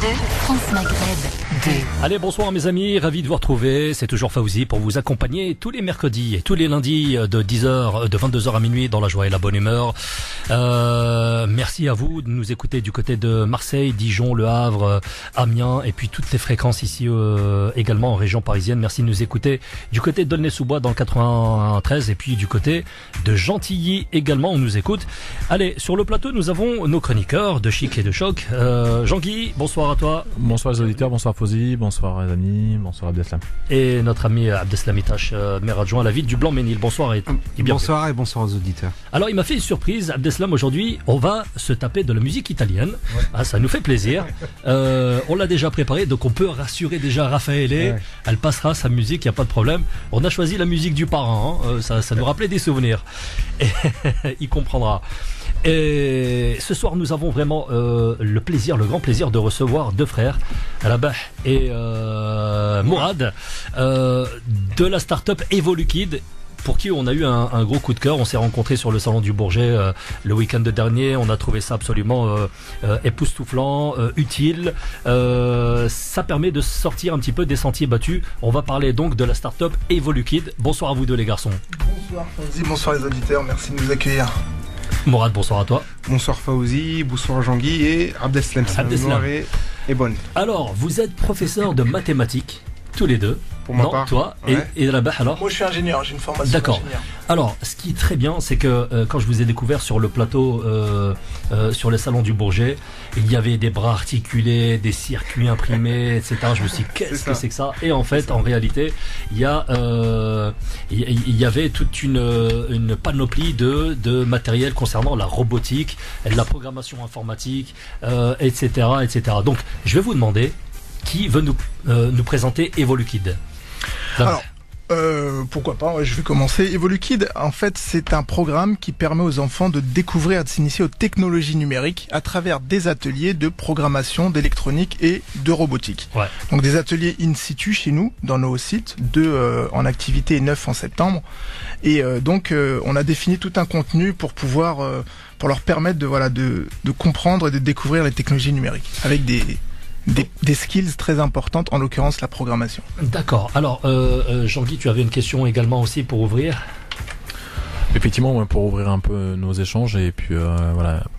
France Maghreb 2. Allez, bonsoir mes amis, ravi de vous retrouver. C'est toujours Fawzi pour vous accompagner tous les mercredis et tous les lundis de 10h, de 22h à minuit dans la joie et la bonne humeur. Merci à vous de nous écouter du côté de Marseille, Dijon, Le Havre, Amiens et puis toutes les fréquences ici également en région parisienne. Merci de nous écouter du côté de D'aulnay-sous-Bois dans le 93 et puis du côté de Gentilly également on nous écoute. Allez, sur le plateau nous avons nos chroniqueurs de Chic et de Choc. Jean-Guy, bonsoir à toi. Bonsoir les auditeurs, bonsoir Fawzi, bonsoir les amis, bonsoir Abdeslam. Et notre ami Abdeslam Itache, maire adjoint à la ville du Blanc-Ménil. Bonsoir et bienvenue. Bonsoir et bonsoir aux auditeurs. Alors il m'a fait une surprise, Abdeslam, aujourd'hui on va se taper de la musique italienne. Ouais. Ah, ça nous fait plaisir. On l'a déjà préparé, donc on peut rassurer déjà Raphaël. Ouais. Elle passera sa musique, il n'y a pas de problème. On a choisi la musique du parrain, hein. Ça nous rappelait des souvenirs. Et il comprendra. Et ce soir, nous avons vraiment le grand plaisir de recevoir deux frères, Rabah et Mourad, de la start-up Evolukid, pour qui on a eu un gros coup de cœur. On s'est rencontrés sur le salon du Bourget le week-end dernier. On a trouvé ça absolument époustouflant, utile. Ça permet de sortir un petit peu des sentiers battus. On va parler donc de la start-up Evolukid. Bonsoir à vous deux les garçons. Bonsoir Fawzi, bonsoir les auditeurs, merci de nous accueillir. Mourad, bonsoir à toi. Bonsoir Fawzi, bonsoir Jean-Guy et Abdeslam. Abdeslam est bonne. Alors, vous êtes professeur de mathématiques, tous les deux. Pour ma part. Toi ouais. et Rabah alors. Moi je suis ingénieur, j'ai une formation d'ingénieur. D'accord. Alors, ce qui est très bien, c'est que quand je vous ai découvert sur le plateau, sur le salon du Bourget, il y avait des bras articulés, des circuits imprimés, etc. Je me suis dit, qu'est-ce que c'est que ça? Et en fait, en réalité, il y avait toute une panoplie de matériel concernant la robotique, la programmation informatique, etc., etc. Donc, je vais vous demander qui veut nous présenter Evolukid. Alors, pourquoi pas, je vais commencer. Evolukid, en fait, c'est un programme qui permet aux enfants de découvrir et de s'initier aux technologies numériques à travers des ateliers de programmation, d'électronique et de robotique. Ouais. Donc des ateliers in situ chez nous, dans nos sites, 2 en activité et 9 en septembre. Et donc, on a défini tout un contenu pour pouvoir, pour leur permettre de comprendre et de découvrir les technologies numériques avec des skills très importantes, en l'occurrence la programmation. D'accord. Alors, Jean-Guy, tu avais une question également aussi pour ouvrir. Effectivement, pour ouvrir un peu nos échanges et puis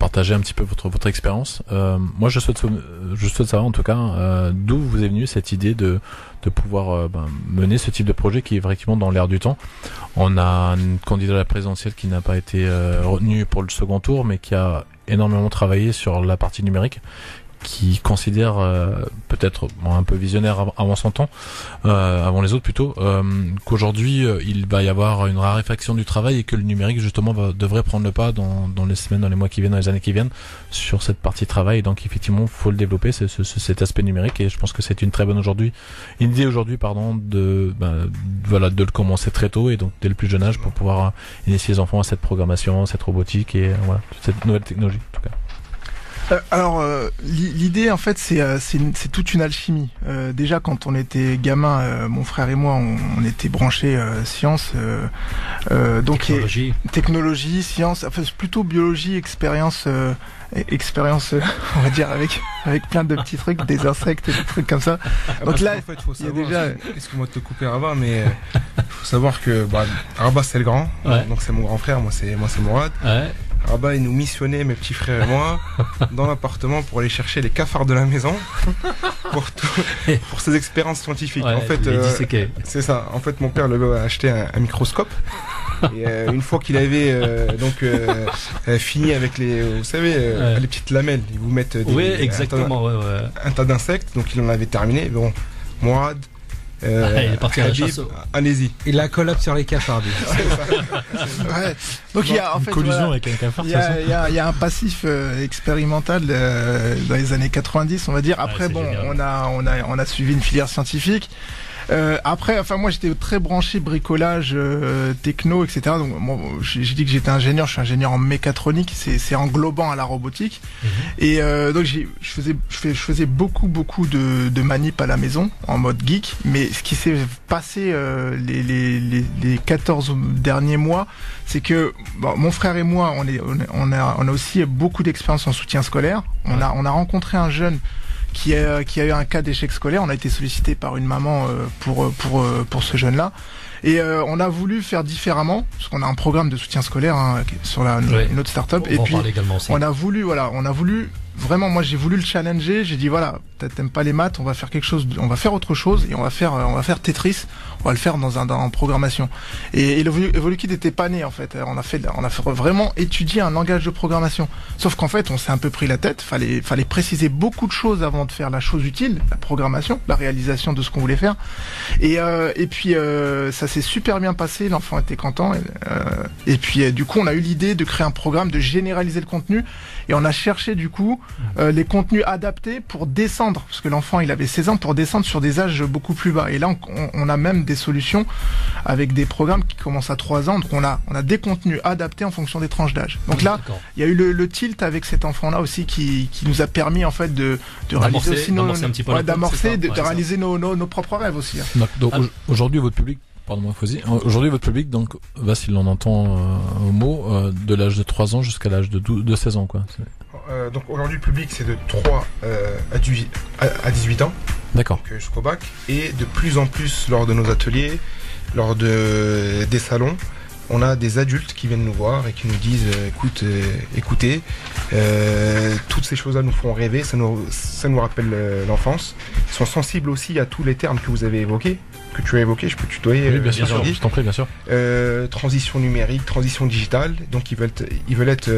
partager un petit peu votre expérience. Moi, je souhaite savoir en tout cas d'où vous est venue cette idée de pouvoir mener ce type de projet qui est effectivement dans l'air du temps. On a une candidate à la présidentielle qui n'a pas été retenue pour le second tour, mais qui a énormément travaillé sur la partie numérique, qui considère peut-être un peu visionnaire avant son temps, avant les autres plutôt, qu'aujourd'hui il va y avoir une raréfaction du travail et que le numérique justement devrait prendre le pas dans les semaines, dans les mois qui viennent, dans les années qui viennent sur cette partie travail. Et donc effectivement il faut le développer, cet aspect numérique, et je pense que c'est une très bonne idée aujourd'hui de le commencer très tôt et donc dès le plus jeune âge pour pouvoir initier les enfants à cette programmation, cette robotique et voilà, toute cette nouvelle technologie en tout cas. Alors l'idée en fait c'est toute une alchimie. Déjà quand on était gamin, mon frère et moi on était branchés sciences, donc technologie, sciences, enfin plutôt biologie, expérience on va dire avec plein de petits trucs, des insectes, des trucs comme ça. Donc là en fait, faut savoir, déjà excuse-moi de te couper Rabat, mais faut savoir que Rabat c'est le grand, ouais. Donc c'est mon grand frère, moi c'est Mourad. Ouais. Rabat il nous missionnait, mes petits frères et moi, dans l'appartement pour aller chercher les cafards de la maison pour ses expériences scientifiques. Ouais, en fait, c'est ça. En fait, mon père lui a acheté un microscope. Et une fois qu'il avait fini avec les petites lamelles, ils vous mettent un tas d'insectes. Donc il en avait terminé. Bon, Mourad. Il est parti à la chasse. Allez-y. Il a collab sur les cafards. Ouais. Donc il y a en fait collusion avec un cafard. Il y a un passif expérimental dans les années 90, on va dire. Après on a suivi une filière scientifique. Après, enfin moi j'étais très branché bricolage, techno, etc. Donc bon, j'ai dit que j'étais ingénieur, je suis ingénieur en mécatronique, c'est englobant à la robotique. Et donc je faisais beaucoup de manip à la maison en mode geek. Mais ce qui s'est passé les 14 derniers mois, c'est que mon frère et moi, on a aussi beaucoup d'expérience en soutien scolaire. On a rencontré un jeune qui a eu un cas d'échec scolaire. On a été sollicité par une maman pour ce jeune-là. Et on a voulu faire différemment, parce qu'on a un programme de soutien scolaire sur une autre start-up. Et puis on a voulu vraiment, moi j'ai voulu le challenger. J'ai dit voilà, t'aimes pas les maths, on va faire quelque chose, on va faire autre chose et on va faire Tetris. On va le faire en programmation. Et Evolukid n'était pas né en fait. On a fait vraiment étudier un langage de programmation. Sauf qu'en fait, on s'est un peu pris la tête. Fallait préciser beaucoup de choses avant de faire la chose utile, la programmation, la réalisation de ce qu'on voulait faire. Et puis ça s'est super bien passé. L'enfant était content. Et puis du coup, on a eu l'idée de créer un programme, de généraliser le contenu. Et on a cherché du coup les contenus adaptés pour descendre, parce que l'enfant il avait 16 ans, pour descendre sur des âges beaucoup plus bas. Et là, on a même des solutions avec des programmes qui commencent à 3 ans. Donc on a des contenus adaptés en fonction des tranches d'âge. Donc là, il y a eu le tilt avec cet enfant-là aussi qui nous a permis en fait de réaliser aussi de réaliser nos propres rêves aussi. Donc aujourd'hui votre public, pardon, aujourd'hui votre public donc va, s'il en entend au mot, de l'âge de 3 ans jusqu'à l'âge de 16 ans quoi. Donc aujourd'hui le public c'est de 3 à 18 ans. D'accord. Jusqu'au bac. Et de plus en plus lors de nos ateliers, lors des salons, on a des adultes qui viennent nous voir et qui nous disent écoutez, toutes ces choses-là nous font rêver, ça nous rappelle l'enfance. Ils sont sensibles aussi à tous les termes que vous avez évoqués, que tu as évoqués, je peux tutoyer. Oui, bien sûr, je t'en prie, bien sûr. Transition numérique, transition digitale, donc ils veulent être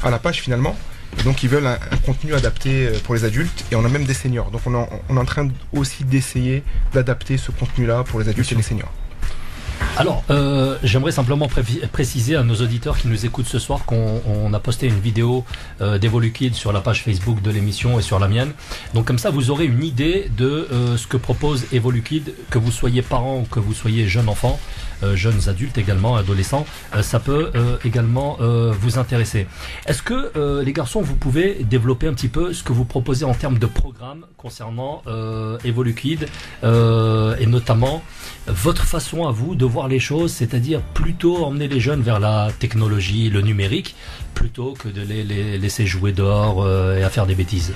à la page finalement. Et donc ils veulent un contenu adapté pour les adultes, et on a même des seniors. Donc on est en train aussi d'essayer d'adapter ce contenu-là pour les adultes et les seniors. Alors, j'aimerais simplement préciser à nos auditeurs qui nous écoutent ce soir qu'on a posté une vidéo d'Evolukid sur la page Facebook de l'émission et sur la mienne. Donc comme ça, vous aurez une idée de ce que propose Evolukid, que vous soyez parents ou que vous soyez jeune enfant, jeunes adultes également, adolescents, ça peut également vous intéresser. Est-ce que les garçons, vous pouvez développer un petit peu ce que vous proposez en termes de programme concernant Evolukid et notamment votre façon à vous de voir les choses, c'est-à-dire plutôt emmener les jeunes vers la technologie, le numérique, plutôt que de les laisser jouer dehors et à faire des bêtises.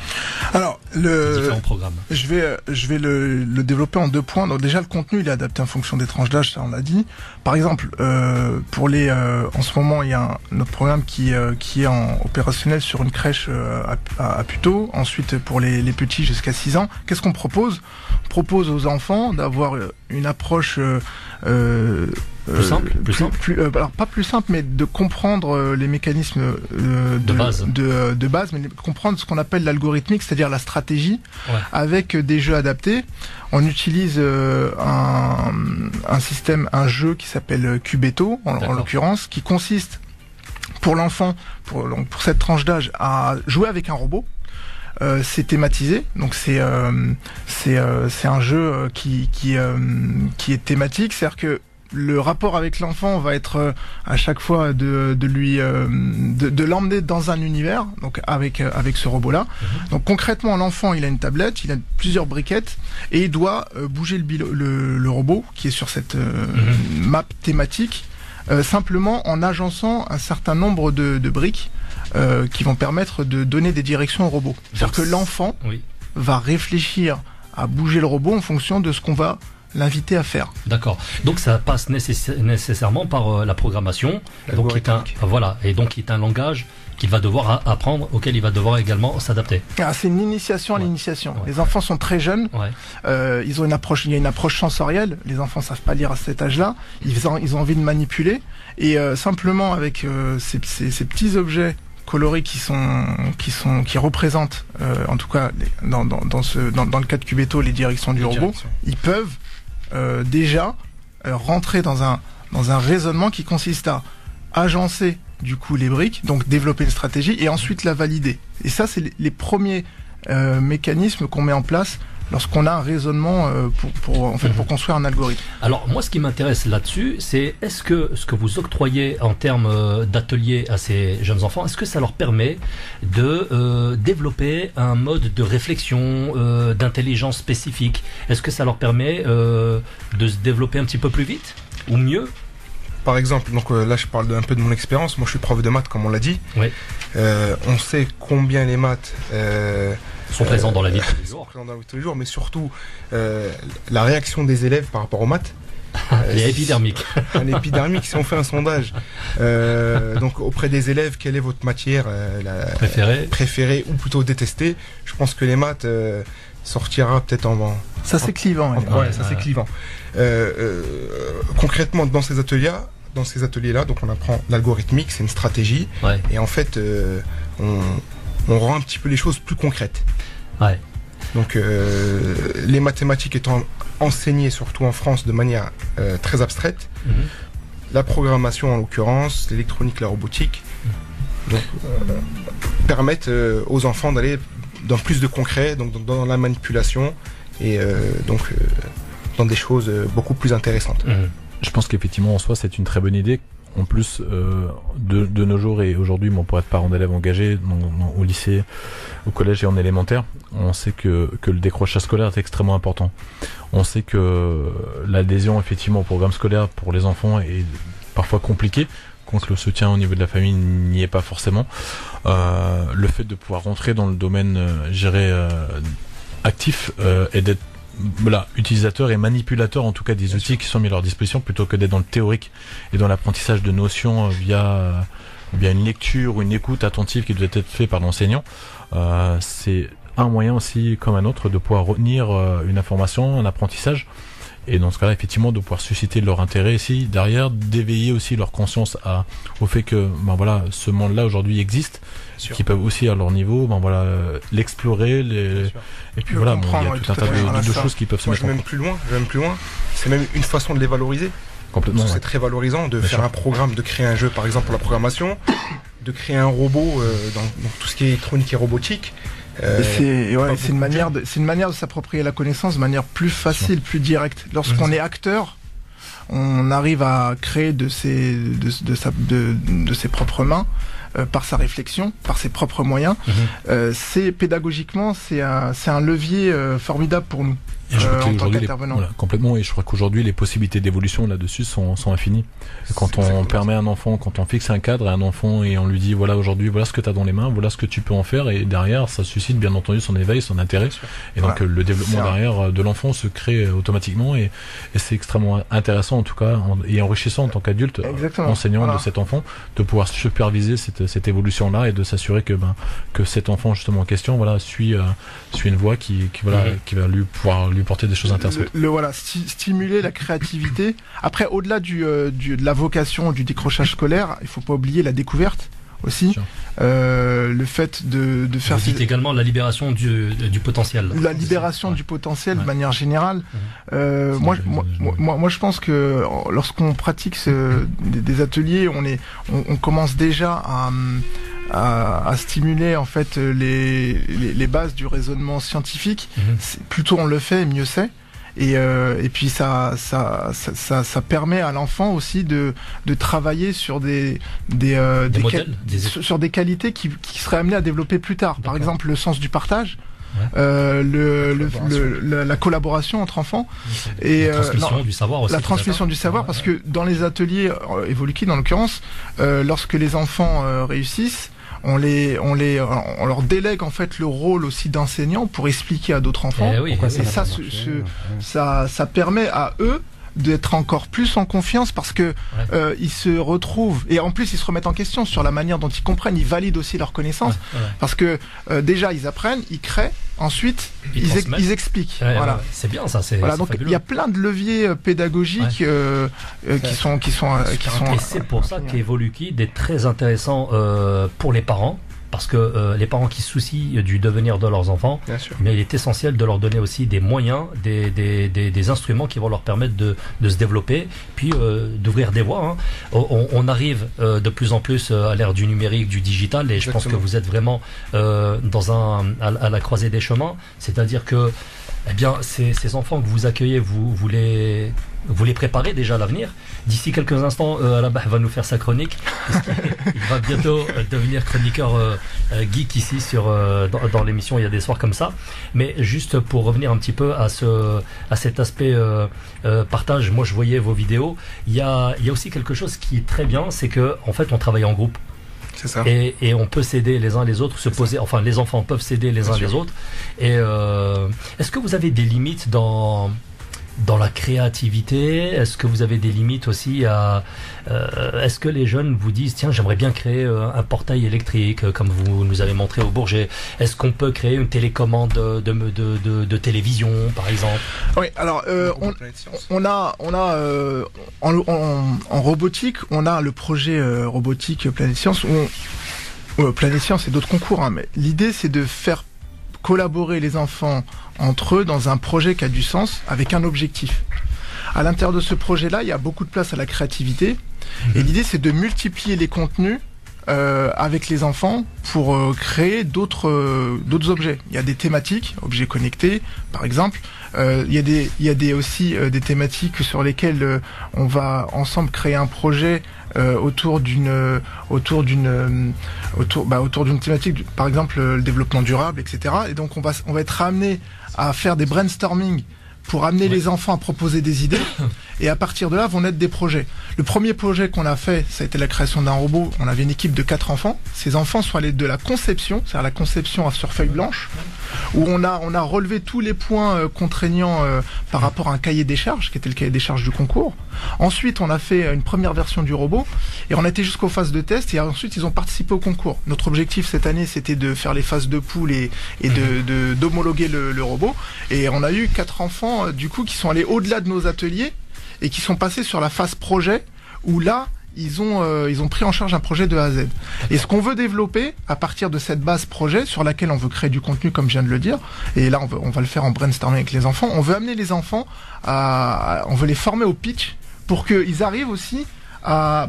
Alors, différents programmes. Je vais le développer en 2 points. Donc déjà, le contenu, il est adapté en fonction des tranches d'âge, ça on l'a dit. Par exemple, pour en ce moment, il y a notre programme qui est opérationnel sur une crèche à Puteaux. Ensuite, pour les petits jusqu'à 6 ans, qu'est-ce qu'on propose ? On propose aux enfants d'avoir une approche plus simple, alors pas plus simple, mais de comprendre les mécanismes de base, mais de comprendre ce qu'on appelle l'algorithmique, c'est-à-dire la stratégie, avec des jeux adaptés. On utilise un jeu qui s'appelle Cubeto, en l'occurrence, qui consiste pour l'enfant, pour cette tranche d'âge, à jouer avec un robot. C'est thématisé, donc c'est un jeu qui est thématique, c'est-à-dire que le rapport avec l'enfant va être à chaque fois de l'emmener dans un univers, donc avec ce robot-là. Donc concrètement, l'enfant il a une tablette, il a plusieurs briquettes et il doit bouger le robot qui est sur cette map thématique, simplement en agençant un certain nombre de briques qui vont permettre de donner des directions au robot. C'est-à-dire que l'enfant va réfléchir à bouger le robot en fonction de ce qu'on va l'inviter à faire. D'accord. Donc ça passe nécessairement par la programmation, donc qui est un langage qu'il va devoir apprendre, auquel il va devoir également s'adapter. C'est une initiation à l'initiation. Les enfants sont très jeunes. Il y a une approche sensorielle. Les enfants savent pas lire à cet âge-là. Ils ont envie de manipuler. Et simplement avec ces petits objets colorés qui représentent, en tout cas dans le cas de Cubeto, les directions du robot, ils peuvent déjà rentrer dans un raisonnement qui consiste à agencer du coup les briques, donc développer une stratégie et ensuite la valider. Et ça, c'est les premiers mécanismes qu'on met en place lorsqu'on a un raisonnement pour construire un algorithme. Alors moi, ce qui m'intéresse là-dessus, c'est est-ce que ce que vous octroyez en termes d'atelier à ces jeunes enfants, est-ce que ça leur permet de développer un mode de réflexion, d'intelligence spécifique? Est-ce que ça leur permet de se développer un petit peu plus vite ou mieux? par exemple, donc là je parle un peu de mon expérience. Moi je suis prof de maths comme on l'a dit. Oui. On sait combien les maths sont présents dans la vie tous les jours, mais surtout la réaction des élèves par rapport aux maths. Elle est épidermique. Elle est épidermique. Si on fait un sondage, donc auprès des élèves, quelle est votre matière préférée ou plutôt détestée, je pense que les maths sortira peut-être en. Ça c'est clivant. C'est clivant. Concrètement, dans ces ateliers-là, donc on apprend l'algorithmique, c'est une stratégie, et en fait, on rend un petit peu les choses plus concrètes. Ouais. Donc les mathématiques étant enseignées surtout en France de manière très abstraite, la programmation en l'occurrence, l'électronique, la robotique, donc, permettent aux enfants d'aller dans plus de concret, donc dans la manipulation et dans des choses beaucoup plus intéressantes. Je pense qu'effectivement en soi c'est une très bonne idée. En plus, de nos jours et aujourd'hui, pour être parent d'élèves engagés au lycée, au collège et en élémentaire, on sait que le décrochage scolaire est extrêmement important. On sait que l'adhésion effectivement au programme scolaire pour les enfants est parfois compliquée, quand le soutien au niveau de la famille n'y est pas forcément. Le fait de pouvoir rentrer dans le domaine, actif et d'être utilisateur et manipulateur en tout cas des outils qui sont mis à leur disposition plutôt que d'être dans le théorique et dans l'apprentissage de notions via une lecture ou une écoute attentive qui doit être fait par l'enseignant. C'est un moyen aussi comme un autre de pouvoir retenir une information, un apprentissage, et dans ce cas-là effectivement de pouvoir susciter leur intérêt ici derrière, d'éveiller aussi leur conscience au fait que ce monde-là aujourd'hui existe, qui peuvent aussi à leur niveau l'explorer, et puis il y a tout un tas de choses qui peuvent se mettre en place. Je vais même plus loin, c'est même une façon de les valoriser. Complètement. C'est très valorisant de faire un programme, de créer un jeu par exemple pour la programmation, de créer un robot dans tout ce qui est électronique et robotique. C'est une manière de s'approprier la connaissance de manière plus facile, plus directe. Lorsqu'on est acteur, on arrive à créer de ses propres mains, par sa réflexion, par ses propres moyens. C'est pédagogiquement, c'est un levier formidable pour nous. En tant qu'intervenant. Complètement, et je crois qu'aujourd'hui les possibilités d'évolution là-dessus sont infinies. Quand on permet à un enfant, quand on fixe un cadre à un enfant et on lui dit aujourd'hui voilà ce que tu as dans les mains, voilà ce que tu peux en faire, et derrière ça suscite bien entendu son éveil, son intérêt, et donc le développement derrière de l'enfant se crée automatiquement, et c'est extrêmement intéressant en tout cas et enrichissant en tant qu'adulte enseignant de cet enfant de pouvoir superviser cette évolution là et de s'assurer que cet enfant justement en question suit une voie qui va lui pouvoir lui porter des choses intéressantes. Stimuler la créativité. Après, au-delà de la vocation du décrochage scolaire, il faut pas oublier la découverte aussi. Le fait de faire... Vous dites également la libération du potentiel. La libération du potentiel de manière générale. Moi, je pense que lorsqu'on pratique des ateliers, on commence déjà à stimuler en fait les bases du raisonnement scientifique. Plus tôt on le fait, mieux c'est. Et puis ça permet à l'enfant aussi de travailler sur des modèles, sur des qualités qui seraient amenées à développer plus tard. Par exemple, le sens du partage. La collaboration entre enfants et la transmission du savoir aussi. La transmission du savoir, parce que dans les ateliers Evoluki, en l'occurrence, lorsque les enfants réussissent, on leur délègue en fait le rôle aussi d'enseignant pour expliquer à d'autres enfants. Ça permet à eux d'être encore plus en confiance parce que ils se retrouvent et en plus ils se remettent en question sur la manière dont ils comprennent, ils valident aussi leurs connaissances parce que déjà ils apprennent, ils créent, ensuite ils expliquent. C'est bien ça. Donc il y a plein de leviers pédagogiques qui sont et c'est pour ça qu'Evoluki est très intéressant pour les parents. Parce que les parents qui se soucient du devenir de leurs enfants, mais il est essentiel de leur donner aussi des moyens, des instruments qui vont leur permettre de se développer, puis d'ouvrir des voies. On arrive de plus en plus à l'ère du numérique, du digital, et je pense que vous êtes vraiment à la croisée des chemins. C'est-à-dire que ces enfants que vous accueillez, vous les vous les préparez déjà à l'avenir. D'ici quelques instants, Rabah va nous faire sa chronique. Il va bientôt devenir chroniqueur geek ici dans l'émission. Il y a des soirs comme ça. Mais juste pour revenir un petit peu à cet aspect partage, moi je voyais vos vidéos. Il y a aussi quelque chose qui est très bien, c'est que en fait on travaille en groupe. C'est ça. Et on peut s'aider les uns les autres, enfin les enfants peuvent s'aider les uns les autres. Et est-ce que vous avez des limites dans la créativité? Est-ce que vous avez des limites aussi est-ce que les jeunes vous disent tiens, j'aimerais bien créer un portail électrique comme vous nous avez montré au Bourget? Est-ce qu'on peut créer une télécommande de télévision par exemple? Oui, alors on a en robotique, on a le projet robotique Planète Science Planète Science et d'autres concours, hein, mais l'idée c'est de faire collaborer les enfants entre eux dans un projet qui a du sens avec un objectif. À l'intérieur de ce projet-là, il y a beaucoup de place à la créativité et l'idée c'est de multiplier les contenus avec les enfants pour créer d'autres objets. Il y a des thématiques, objets connectés par exemple. Il y a aussi des thématiques sur lesquelles on va ensemble créer un projet autour d'une thématique, par exemple le développement durable, etc. Et donc on va être amené à faire des brainstorming pour amener les enfants à proposer des idées, et à partir de là vont naître des projets. Le premier projet qu'on a fait, ça a été la création d'un robot. On avait une équipe de 4 enfants. Ces enfants sont allés de la conception, c'est-à-dire la conception sur feuille blanche, où on a relevé tous les points contraignants par rapport à un cahier des charges, qui était le cahier des charges du concours. Ensuite, on a fait une première version du robot, et on a été jusqu'aux phases de test, et ensuite ils ont participé au concours. Notre objectif cette année, c'était de faire les phases de poule et d'homologuer le robot. Et on a eu 4 enfants du coup qui sont allés au-delà de nos ateliers et qui sont passés sur la phase projet, où là ils ont pris en charge un projet de A à Z. Et ce qu'on veut développer à partir de cette base projet sur laquelle on veut créer du contenu, comme je viens de le dire, et là on va le faire en brainstorming avec les enfants, on veut amener les enfants on veut les former au pitch pour qu'ils arrivent aussi à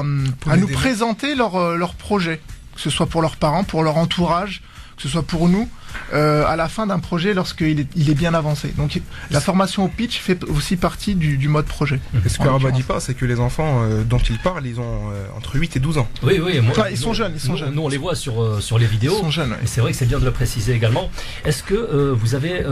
nous présenter leur projet, que ce soit pour leurs parents, pour leur entourage, que ce soit pour nous, à la fin d'un projet lorsqu'il est bien avancé. Donc la formation au pitch fait aussi partie du mode projet. Et ce que Rabah dit pas, c'est que les enfants dont il parle, ils ont entre 8 et 12 ans. Oui, ils sont jeunes. Nous on les voit sur les vidéos. Ils sont jeunes, oui. Et c'est vrai que c'est bien de le préciser également. Est-ce que vous avez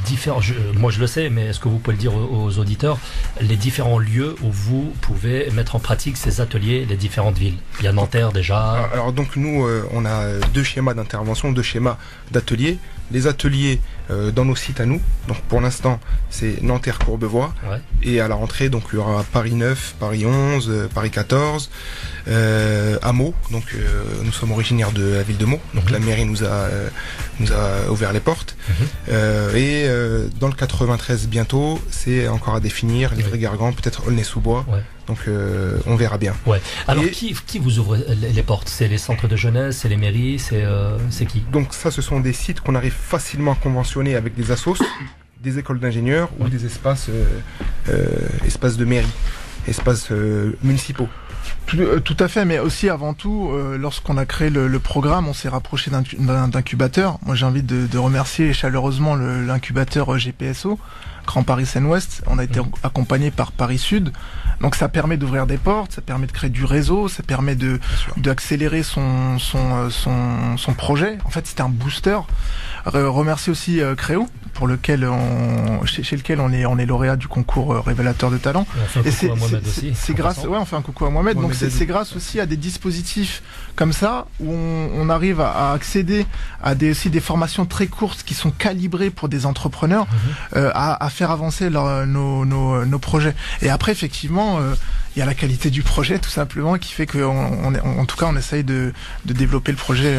différents, moi je le sais, mais est-ce que vous pouvez le dire aux auditeurs, les différents lieux où vous pouvez mettre en pratique ces ateliers, les différentes villes? Il y a Nanterre déjà. Alors donc nous, on a 2 schémas d'intervention, 2 schémas d'ateliers. Les ateliers dans nos sites à nous. Donc pour l'instant, c'est Nanterre-Courbevoie. Ouais. Et à la rentrée, donc il y aura Paris 9, Paris 11, Paris 14, à Meaux. Donc nous sommes originaires de la ville de Meaux. Donc la mairie nous a ouvert les portes. Et dans le 93 bientôt, c'est encore à définir. Livry-Gargan, peut-être Aulnay-sous-Bois. Ouais. Donc on verra bien. Ouais. Alors qui vous ouvre les portes? C'est les centres de jeunesse, c'est les mairies, c'est qui? Donc ça, ce sont des sites qu'on arrive facilement à conventionner avec des assos, des écoles d'ingénieurs ou des espaces de mairie, espaces municipaux. Tout à fait, mais aussi avant tout, lorsqu'on a créé le programme, on s'est rapproché d'un incubateur. Moi j'ai envie de remercier chaleureusement l'incubateur GPSO, Grand Paris Seine-Ouest. On a été accompagné par Paris Sud, donc ça permet d'ouvrir des portes, ça permet de créer du réseau, ça permet d'accélérer son projet. En fait c'était un booster. Remercier aussi Créo, pour lequel chez lequel on est lauréat du concours révélateur de talent. Et c'est grâce, on fait un coucou à Mohamed. Donc c'est grâce aussi à des dispositifs comme ça où on arrive à accéder à des formations très courtes qui sont calibrées pour des entrepreneurs, à faire avancer nos projets. Et après effectivement, il y a la qualité du projet tout simplement qui fait en tout cas on essaye de développer le projet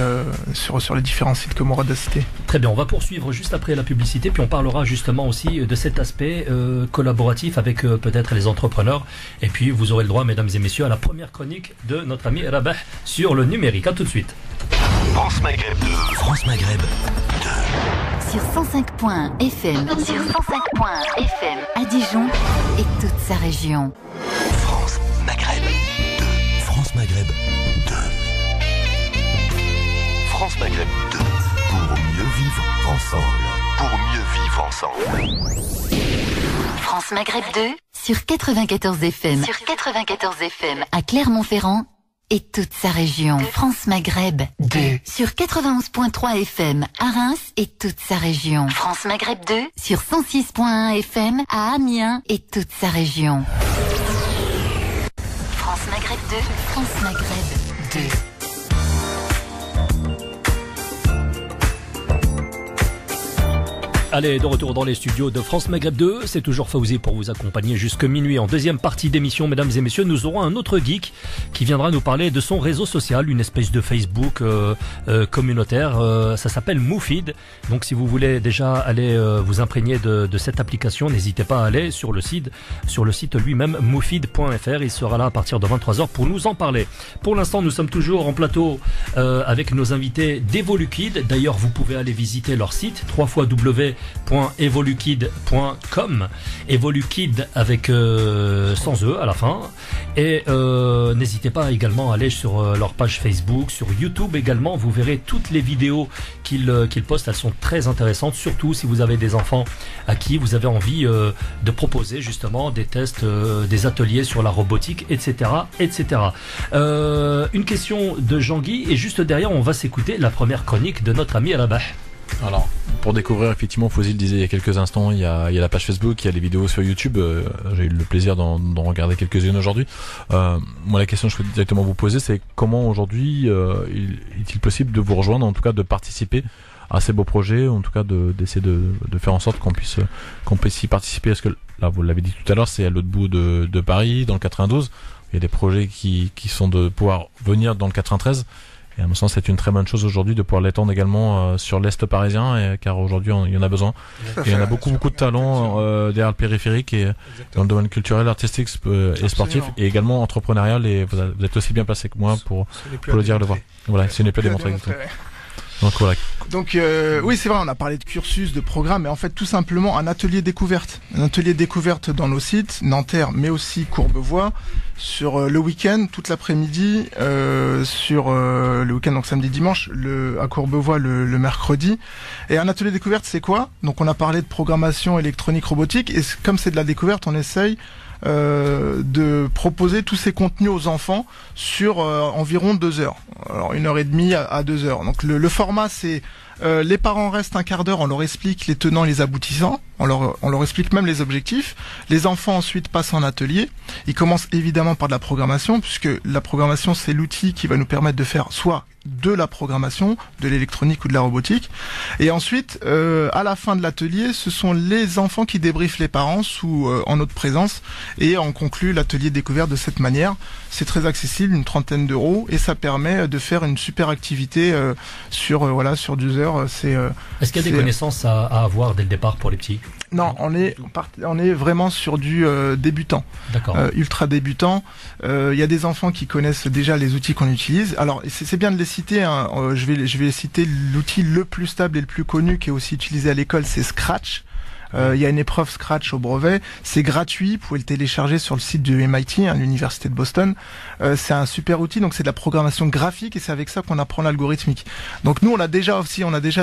sur les différents sites que Mourad a cités. Très bien, on va poursuivre juste après la publicité, puis on parlera justement aussi de cet aspect collaboratif avec peut-être les entrepreneurs. Et puis vous aurez le droit, mesdames et messieurs, à la première chronique de notre ami Rabah sur le numérique. À tout de suite. France Maghreb 2. France Maghreb 2. Sur 105.FM. Sur 105.FM à Dijon et toute sa région. France Maghreb 2. France Maghreb 2. France Maghreb 2. Pour mieux vivre ensemble. Pour mieux vivre ensemble. France Maghreb 2 sur 94 FM. Sur 94 FM à Clermont-Ferrand et toute sa région. France Maghreb 2 sur 91.3 FM à Reims et toute sa région. France Maghreb 2 sur 106.1 FM à Amiens et toute sa région. France Maghreb 2, France Maghreb 2. Allez, de retour dans les studios de France Maghreb 2, c'est toujours Fawzi pour vous accompagner jusque minuit. En deuxième partie d'émission, mesdames et messieurs, nous aurons un autre geek qui viendra nous parler de son réseau social, une espèce de Facebook communautaire, ça s'appelle Moofeed. Donc si vous voulez déjà aller vous imprégner de cette application, n'hésitez pas à aller sur le site lui-même, moofeed.fr. Il sera là à partir de 23h pour nous en parler. Pour l'instant, nous sommes toujours en plateau avec nos invités d'Evolukid. D'ailleurs, vous pouvez aller visiter leur site, www.evolukid.com, Evolukid avec sans E à la fin, et n'hésitez pas également à aller sur leur page Facebook, sur YouTube également, vous verrez toutes les vidéos qu'ils postent, elles sont très intéressantes, surtout si vous avez des enfants à qui vous avez envie de proposer justement des tests, des ateliers sur la robotique, etc. etc. Une question de Jean-Guy, et juste derrière on va s'écouter la première chronique de notre ami Rabah. Alors, pour découvrir, effectivement, Fawzi le disait il y a quelques instants, il y a la page Facebook, il y a les vidéos sur YouTube. J'ai eu le plaisir d'en regarder quelques-unes aujourd'hui. Moi, la question que je peux directement vous poser, c'est comment aujourd'hui est-il possible de vous rejoindre, en tout cas de participer à ces beaux projets, en tout cas d'essayer de faire en sorte qu'on puisse y participer. Parce que là, vous l'avez dit tout à l'heure, c'est à l'autre bout de Paris, dans le 92. Il y a des projets qui sont de pouvoir venir dans le 93. Et à mon sens, c'est une très bonne chose aujourd'hui de pouvoir l'étendre également sur l'Est parisien, car aujourd'hui, il y en a besoin. Et il y en a beaucoup de talents derrière le périphérique et dans le domaine culturel, artistique et sportif, et également entrepreneurial. Et vous êtes aussi bien placé que moi pour le dire et le voir. Voilà, c'est une épée démontrée. Donc voilà. Donc oui, c'est vrai, on a parlé de cursus, de programme, mais en fait tout simplement un atelier découverte. Un atelier découverte dans nos sites, Nanterre, mais aussi Courbevoie, sur le week-end, toute l'après-midi, sur le week-end, donc samedi, dimanche, à Courbevoie le mercredi. Et un atelier découverte, c'est quoi? Donc on a parlé de programmation électronique robotique, et comme c'est de la découverte, on essaye de proposer tous ces contenus aux enfants sur environ 2 heures. Alors 1h30 à 2 heures. Donc le format, c'est les parents restent un quart d'heure, on leur explique les tenants et les aboutissants, on leur explique même les objectifs. Les enfants ensuite passent en atelier. Ils commencent évidemment par de la programmation, puisque la programmation, c'est l'outil qui va nous permettre de faire soit de la programmation, de l'électronique ou de la robotique. Et ensuite, à la fin de l'atelier, ce sont les enfants qui débriefent les parents en notre présence, et on conclut l'atelier découverte de cette manière. C'est très accessible, une 30aine d'euros, et ça permet de faire une super activité sur 2 heures. Est-ce qu'il y a des connaissances à avoir dès le départ pour les petits? Non, on est vraiment sur du débutant. D'accord. Ultra débutant. Il y a des enfants qui connaissent déjà les outils qu'on utilise. Alors c'est bien de les citer. Hein. Je vais citer l'outil le plus stable et le plus connu qui est aussi utilisé à l'école, c'est Scratch. Il y a une épreuve Scratch au brevet, c'est gratuit, vous pouvez le télécharger sur le site du MIT, l'université de Boston. C'est un super outil, donc c'est de la programmation graphique, et c'est avec ça qu'on apprend l'algorithmique. Donc nous on a déjà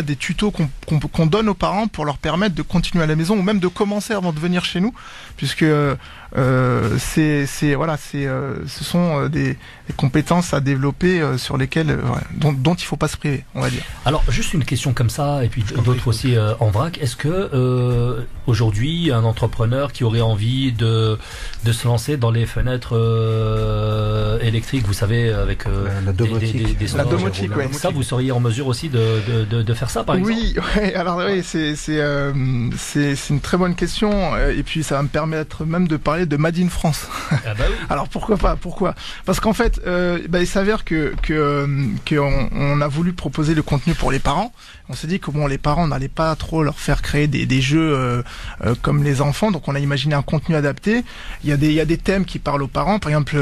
des tutos qu'on donne aux parents pour leur permettre de continuer à la maison, ou même de commencer avant de venir chez nous, puisque ce sont des compétences à développer sur lesquelles dont il faut pas se priver, on va dire. Alors juste une question comme ça, et puis d'autres aussi en vrac. Est-ce que aujourd'hui un entrepreneur qui aurait envie de se lancer dans les fenêtres électriques, vous savez, avec la domotique, la domotique, ouais. Ça, vous seriez en mesure aussi de faire ça, par exemple? Oui, ouais, alors oui, c'est une très bonne question, et puis ça va me permettre même de parler de Made in France. Ah bah oui. Alors pourquoi pas? Pourquoi? Parce qu'en fait, il s'avère qu'on a voulu proposer le contenu pour les parents. On s'est dit que les parents, on n'allait pas trop leur faire créer des jeux comme les enfants, donc on a imaginé un contenu adapté. Il y a des thèmes qui parlent aux parents, par exemple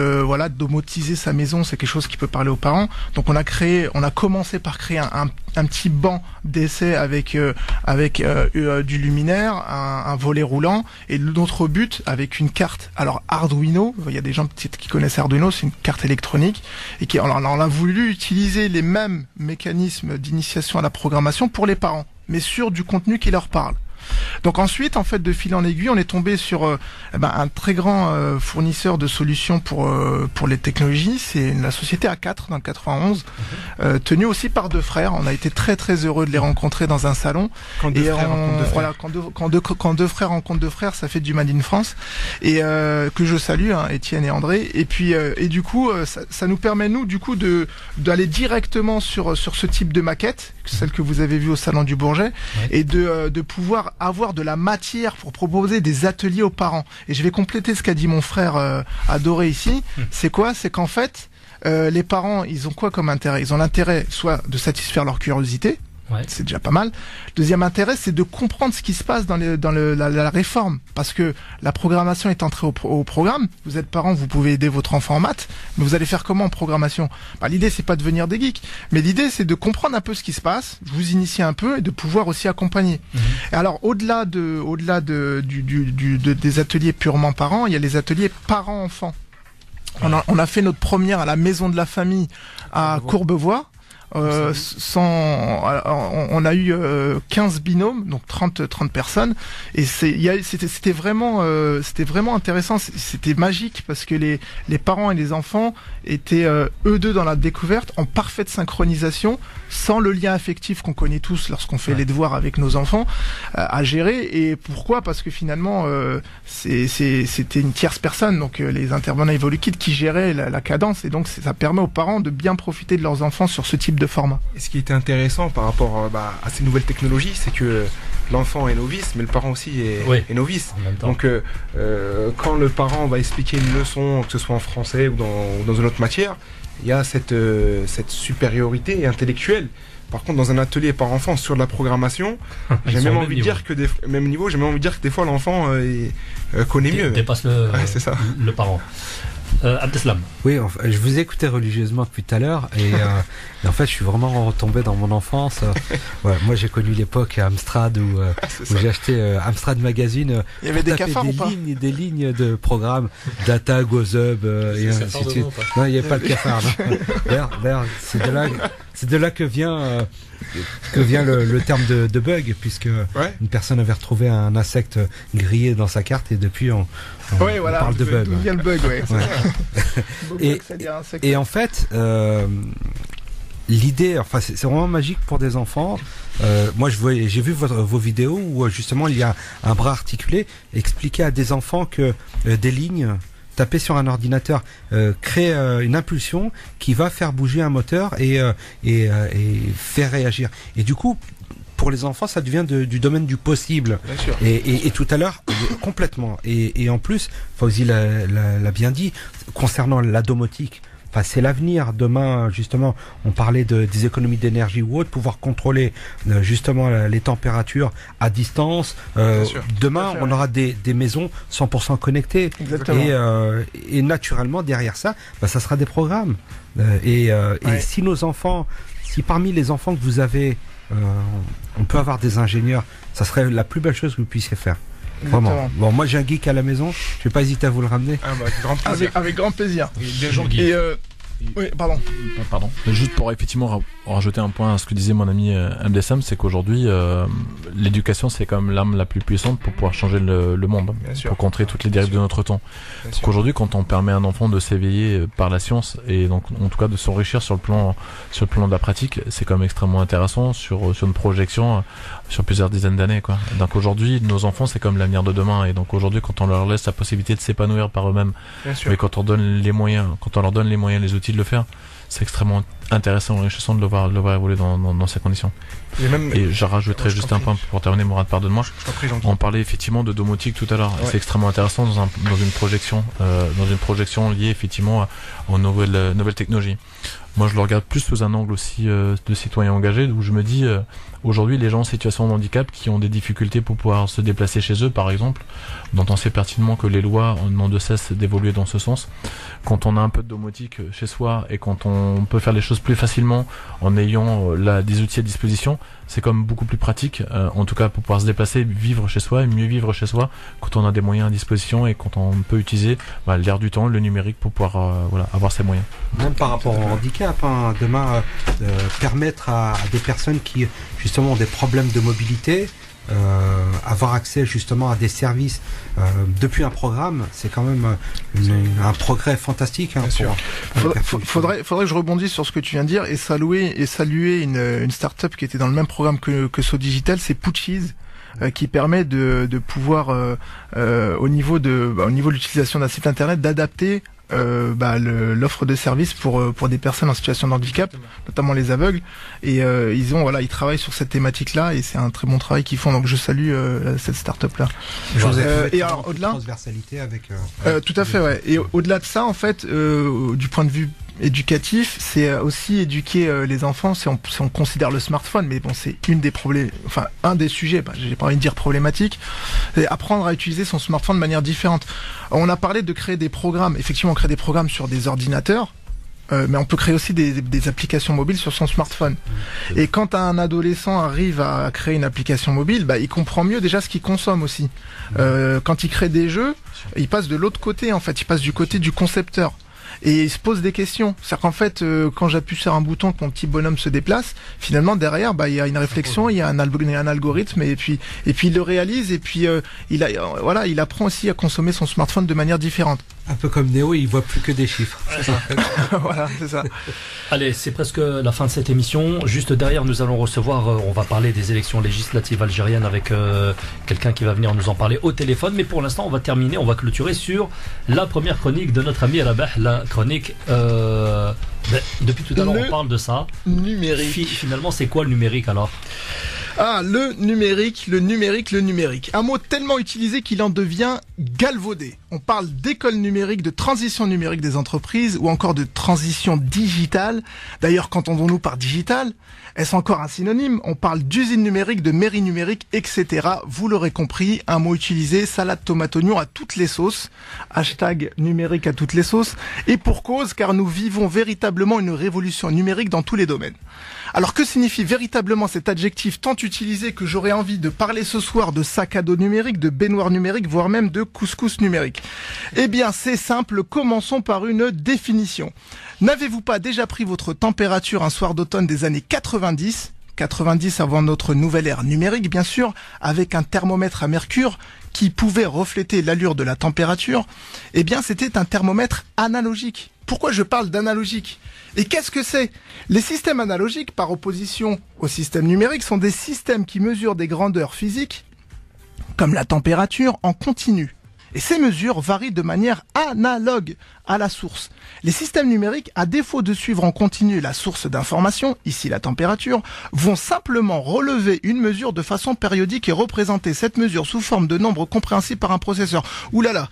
domotiser sa maison, c'est quelque chose qui peut parler aux parents. Donc on a commencé par créer un petit banc d'essai avec du luminaire, un volet roulant, et notre but avec une carte. Alors Arduino, il y a des gens qui connaissent Arduino, c'est une carte électronique, et on a voulu utiliser les mêmes mécanismes d'initiation à la programmation pour les parents, mais sur du contenu qui leur parle. Donc ensuite, en fait, de fil en aiguille, on est tombé sur un très grand fournisseur de solutions pour les technologies. C'est la société A4 dans le 91, tenue aussi par deux frères. On a été très très heureux de les rencontrer dans un salon. Quand deux frères rencontrent deux frères. Voilà, quand deux frères rencontrent deux frères, ça fait du Made in France. Et que je salue, Étienne et André. Et puis et du coup, ça nous permet nous du coup d'aller directement sur ce type de maquette, celle que vous avez vue au salon du Bourget, et de pouvoir avoir de la matière pour proposer des ateliers aux parents. Et je vais compléter ce qu'a dit mon frère adoré ici. C'est quoi? C'est qu'en fait, les parents, ils ont quoi comme intérêt? Ils ont l'intérêt soit de satisfaire leur curiosité, c'est déjà pas mal. Deuxième intérêt, c'est de comprendre ce qui se passe dans la réforme, parce que la programmation est entrée au programme. Vous êtes parent, vous pouvez aider votre enfant en maths, mais vous allez faire comment en programmation? L'idée, c'est pas de devenir des geeks, mais l'idée, c'est de comprendre un peu ce qui se passe, vous initier un peu et de pouvoir aussi accompagner. Et alors, au-delà des ateliers purement parents, il y a les ateliers parents-enfants. On a fait notre première à la Maison de la Famille à Courbevoie. On a eu 15 binômes, donc 30 personnes, et c'était vraiment intéressant, c'était magique parce que les parents et les enfants étaient eux deux dans la découverte, en parfaite synchronisation, sans le lien affectif qu'on connaît tous lorsqu'on fait les devoirs avec nos enfants à gérer. Et pourquoi? Parce que finalement c'était une tierce personne, donc les intervenants Evoluquid qui géraient la cadence, et donc ça permet aux parents de bien profiter de leurs enfants sur ce type de format. Et ce qui était intéressant par rapport à ces nouvelles technologies, c'est que l'enfant est novice, mais le parent aussi est novice. Donc quand le parent va expliquer une leçon, que ce soit en français ou dans une autre matière, il y a cette supériorité intellectuelle. Par contre, dans un atelier par enfant sur de la programmation, j'ai même envie de dire que des fois l'enfant connaît mieux. Dépasse le parent. Abdeslam. Oui, je vous écoutais religieusement depuis tout à l'heure et en fait je suis vraiment retombé dans mon enfance. Moi j'ai connu l'époque Amstrad où j'ai acheté Amstrad Magazine. Il y avait des cafards ou pas? Des lignes de programmes, Data, GoZub et ainsi de suite. Non, il n'y avait pas de cafard. D'ailleurs, c'est de là que vient le terme de bug, puisque une personne avait retrouvé un insecte grillé dans sa carte et depuis on parle de bug. D'où vient le bug, et en fait, l'idée, c'est vraiment magique pour des enfants. Moi, j'ai vu vos vidéos où justement il y a un bras articulé, expliquer à des enfants que des lignes taper sur un ordinateur crée une impulsion qui va faire bouger un moteur et faire réagir. Et du coup, pour les enfants, ça devient du domaine du possible. Bien sûr. Et tout à l'heure, complètement. Et en plus, Fawzi l'a bien dit, concernant la domotique, c'est l'avenir. Demain, justement, on parlait des économies d'énergie ou autre, pouvoir contrôler justement les températures à distance. Demain, on aura des maisons 100% connectées. Exactement. Et naturellement, derrière ça, ça sera des programmes. Et si parmi les enfants que vous avez, on peut avoir des ingénieurs, ça serait la plus belle chose que vous puissiez faire. Vraiment. Bon, moi j'ai un geek à la maison, je vais pas hésiter à vous le ramener. Avec grand plaisir. Des gens geeks. Oui, pardon. Juste pour effectivement rajouter un point à ce que disait mon ami Abdeslam, c'est qu'aujourd'hui l'éducation c'est quand même l'arme la plus puissante pour pouvoir changer le monde, pour contrer toutes les dérives de notre temps. Donc aujourd'hui, quand on permet à un enfant de s'éveiller par la science et donc en tout cas de s'enrichir sur le plan de la pratique, c'est quand même extrêmement intéressant sur une projection sur plusieurs dizaines d'années, quoi. Donc aujourd'hui, nos enfants c'est comme l'avenir de demain, et donc aujourd'hui, quand on leur laisse la possibilité de s'épanouir par eux-mêmes, mais quand on leur donne les moyens, les outils de le faire, c'est extrêmement intéressant, enrichissant de le voir évoluer dans ces conditions. Et je rajouterais juste un point pour terminer, Mourad, pardonne-moi. On parlait effectivement de domotique tout à l'heure. C'est extrêmement intéressant dans une projection liée effectivement aux nouvelles technologies. Moi, je le regarde plus sous un angle aussi de citoyen engagé, où je me dis aujourd'hui, les gens en situation de handicap qui ont des difficultés pour pouvoir se déplacer chez eux, par exemple, dont on sait pertinemment que les lois n'ont de cesse d'évoluer dans ce sens. Quand on a un peu de domotique chez soi et quand on peut faire les choses plus facilement en ayant des outils à disposition, c'est comme beaucoup plus pratique, en tout cas pour pouvoir se déplacer, vivre chez soi et mieux vivre chez soi quand on a des moyens à disposition et quand on peut utiliser l'air du temps, le numérique pour pouvoir avoir ces moyens. Même par rapport au handicap, demain permettre à des personnes qui justement ont des problèmes de mobilité avoir accès justement à des services depuis un programme, c'est quand même un progrès fantastique. Hein, faudrait que je rebondisse sur ce que tu viens de dire et saluer une start-up qui était dans le même programme que So Digital, c'est Poochies. Qui permet de pouvoir au niveau de l'utilisation d'un site internet d'adapter l'offre de services pour des personnes en situation de handicap, notamment les aveugles, et ils travaillent sur cette thématique là et c'est un très bon travail qu'ils font, donc je salue cette start-up là. Et alors au-delà transversalité avec tout à fait, ouais. Et au-delà de ça, en fait, du point de vue éducatif, c'est aussi éduquer les enfants si on considère le smartphone, mais bon, c'est un des sujets, j'ai pas envie de dire problématique, c'est apprendre à utiliser son smartphone de manière différente. On a parlé de créer des programmes, effectivement on crée des programmes sur des ordinateurs, mais on peut créer aussi des applications mobiles sur son smartphone. Et quand un adolescent arrive à créer une application mobile, il comprend mieux déjà ce qu'il consomme aussi. Quand il crée des jeux, il passe de l'autre côté, en fait, il passe du côté du concepteur. Et il se pose des questions. C'est-à-dire qu'en fait, quand j'appuie sur un bouton, que mon petit bonhomme se déplace, finalement derrière, il y a une réflexion, il y a un algorithme, et puis il le réalise, et puis il apprend aussi à consommer son smartphone de manière différente. Un peu comme Néo, il voit plus que des chiffres. C'est ça. Voilà, c'est ça. Allez, c'est presque la fin de cette émission. Juste derrière, nous allons recevoir, on va parler des élections législatives algériennes avec quelqu'un qui va venir nous en parler au téléphone. Mais pour l'instant, on va clôturer sur la première chronique de notre ami Rabah, la chronique. Depuis tout à l'heure, on parle de ça. Numérique. Finalement, c'est quoi le numérique alors ? Ah, le numérique. Un mot tellement utilisé qu'il en devient galvaudé. On parle d'école numérique, de transition numérique des entreprises ou encore de transition digitale. D'ailleurs, qu'entendons-nous par digital ? Est-ce encore un synonyme ? On parle d'usine numérique, de mairie numérique, etc. Vous l'aurez compris, un mot utilisé, salade tomate oignon à toutes les sauces. Hashtag numérique à toutes les sauces. Et pour cause, car nous vivons véritablement une révolution numérique dans tous les domaines. Alors que signifie véritablement cet adjectif tant utilisé que j'aurais envie de parler ce soir de sac à dos numérique, de baignoire numérique, voire même de couscous numérique ? Eh bien, c'est simple, commençons par une définition. N'avez-vous pas déjà pris votre température un soir d'automne des années 90 avant notre nouvelle ère numérique, bien sûr, avec un thermomètre à mercure qui pouvait refléter l'allure de la température ? Eh bien, c'était un thermomètre analogique. Pourquoi je parle d'analogique ? Et qu'est-ce que c'est ? Les systèmes analogiques, par opposition aux systèmes numériques, sont des systèmes qui mesurent des grandeurs physiques, comme la température, en continu. Et ces mesures varient de manière analogue à la source. Les systèmes numériques, à défaut de suivre en continu la source d'information, ici la température, vont simplement relever une mesure de façon périodique et représenter cette mesure sous forme de nombre compréhensible par un processeur. Ouh là là.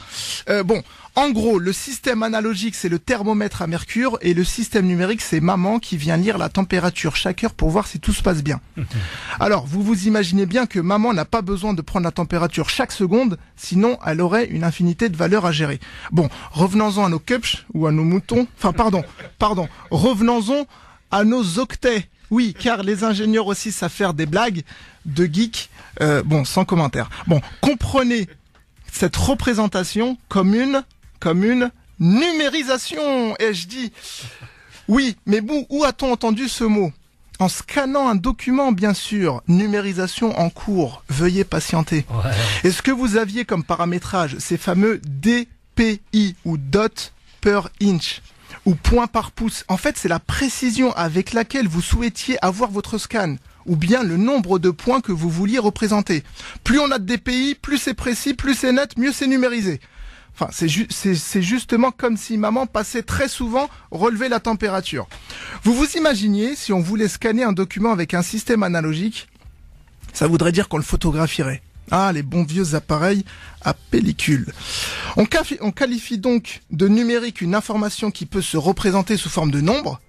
En gros, le système analogique, c'est le thermomètre à mercure, et le système numérique, c'est maman qui vient lire la température chaque heure pour voir si tout se passe bien. Alors, vous vous imaginez bien que maman n'a pas besoin de prendre la température chaque seconde, sinon elle aurait une infinité de valeurs à gérer. Bon, revenons-en à nos cupch, ou à nos moutons. Enfin, pardon. Revenons-en à nos octets. Oui, car les ingénieurs aussi savent faire des blagues de geeks. Sans commentaire. Bon, comprenez cette représentation comme une numérisation, ai-je dit. Oui, mais où a-t-on entendu ce mot ? En scannant un document, bien sûr. Numérisation en cours. Veuillez patienter. Ouais. Est-ce que vous aviez comme paramétrage ces fameux DPI ou dot per inch ou point par pouce ? En fait, c'est la précision avec laquelle vous souhaitiez avoir votre scan, ou bien le nombre de points que vous vouliez représenter. Plus on a de DPI, plus c'est précis, plus c'est net, mieux c'est numérisé. Enfin, c'est justement comme si maman passait très souvent relever la température. Vous vous imaginiez si on voulait scanner un document avec un système analogique, ça voudrait dire qu'on le photographierait. Ah, les bons vieux appareils à pellicule. On qualifie donc de numérique une information qui peut se représenter sous forme de nombre.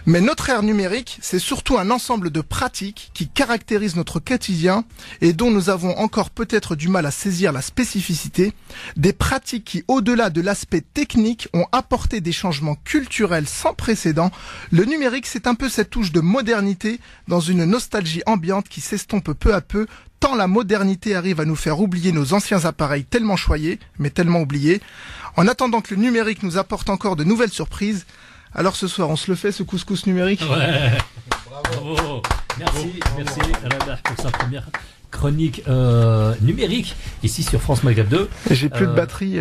Mais notre ère numérique, c'est surtout un ensemble de pratiques qui caractérisent notre quotidien et dont nous avons encore peut-être du mal à saisir la spécificité. Des pratiques qui, au-delà de l'aspect technique, ont apporté des changements culturels sans précédent. Le numérique, c'est un peu cette touche de modernité dans une nostalgie ambiante qui s'estompe peu à peu, tant la modernité arrive à nous faire oublier nos anciens appareils tellement choyés, mais tellement oubliés. En attendant que le numérique nous apporte encore de nouvelles surprises, alors ce soir, on se le fait, ce couscous numérique ? Ouais. Bravo. Merci Rabah pour sa première chronique numérique ici sur France Maghreb 2. J'ai plus de batterie.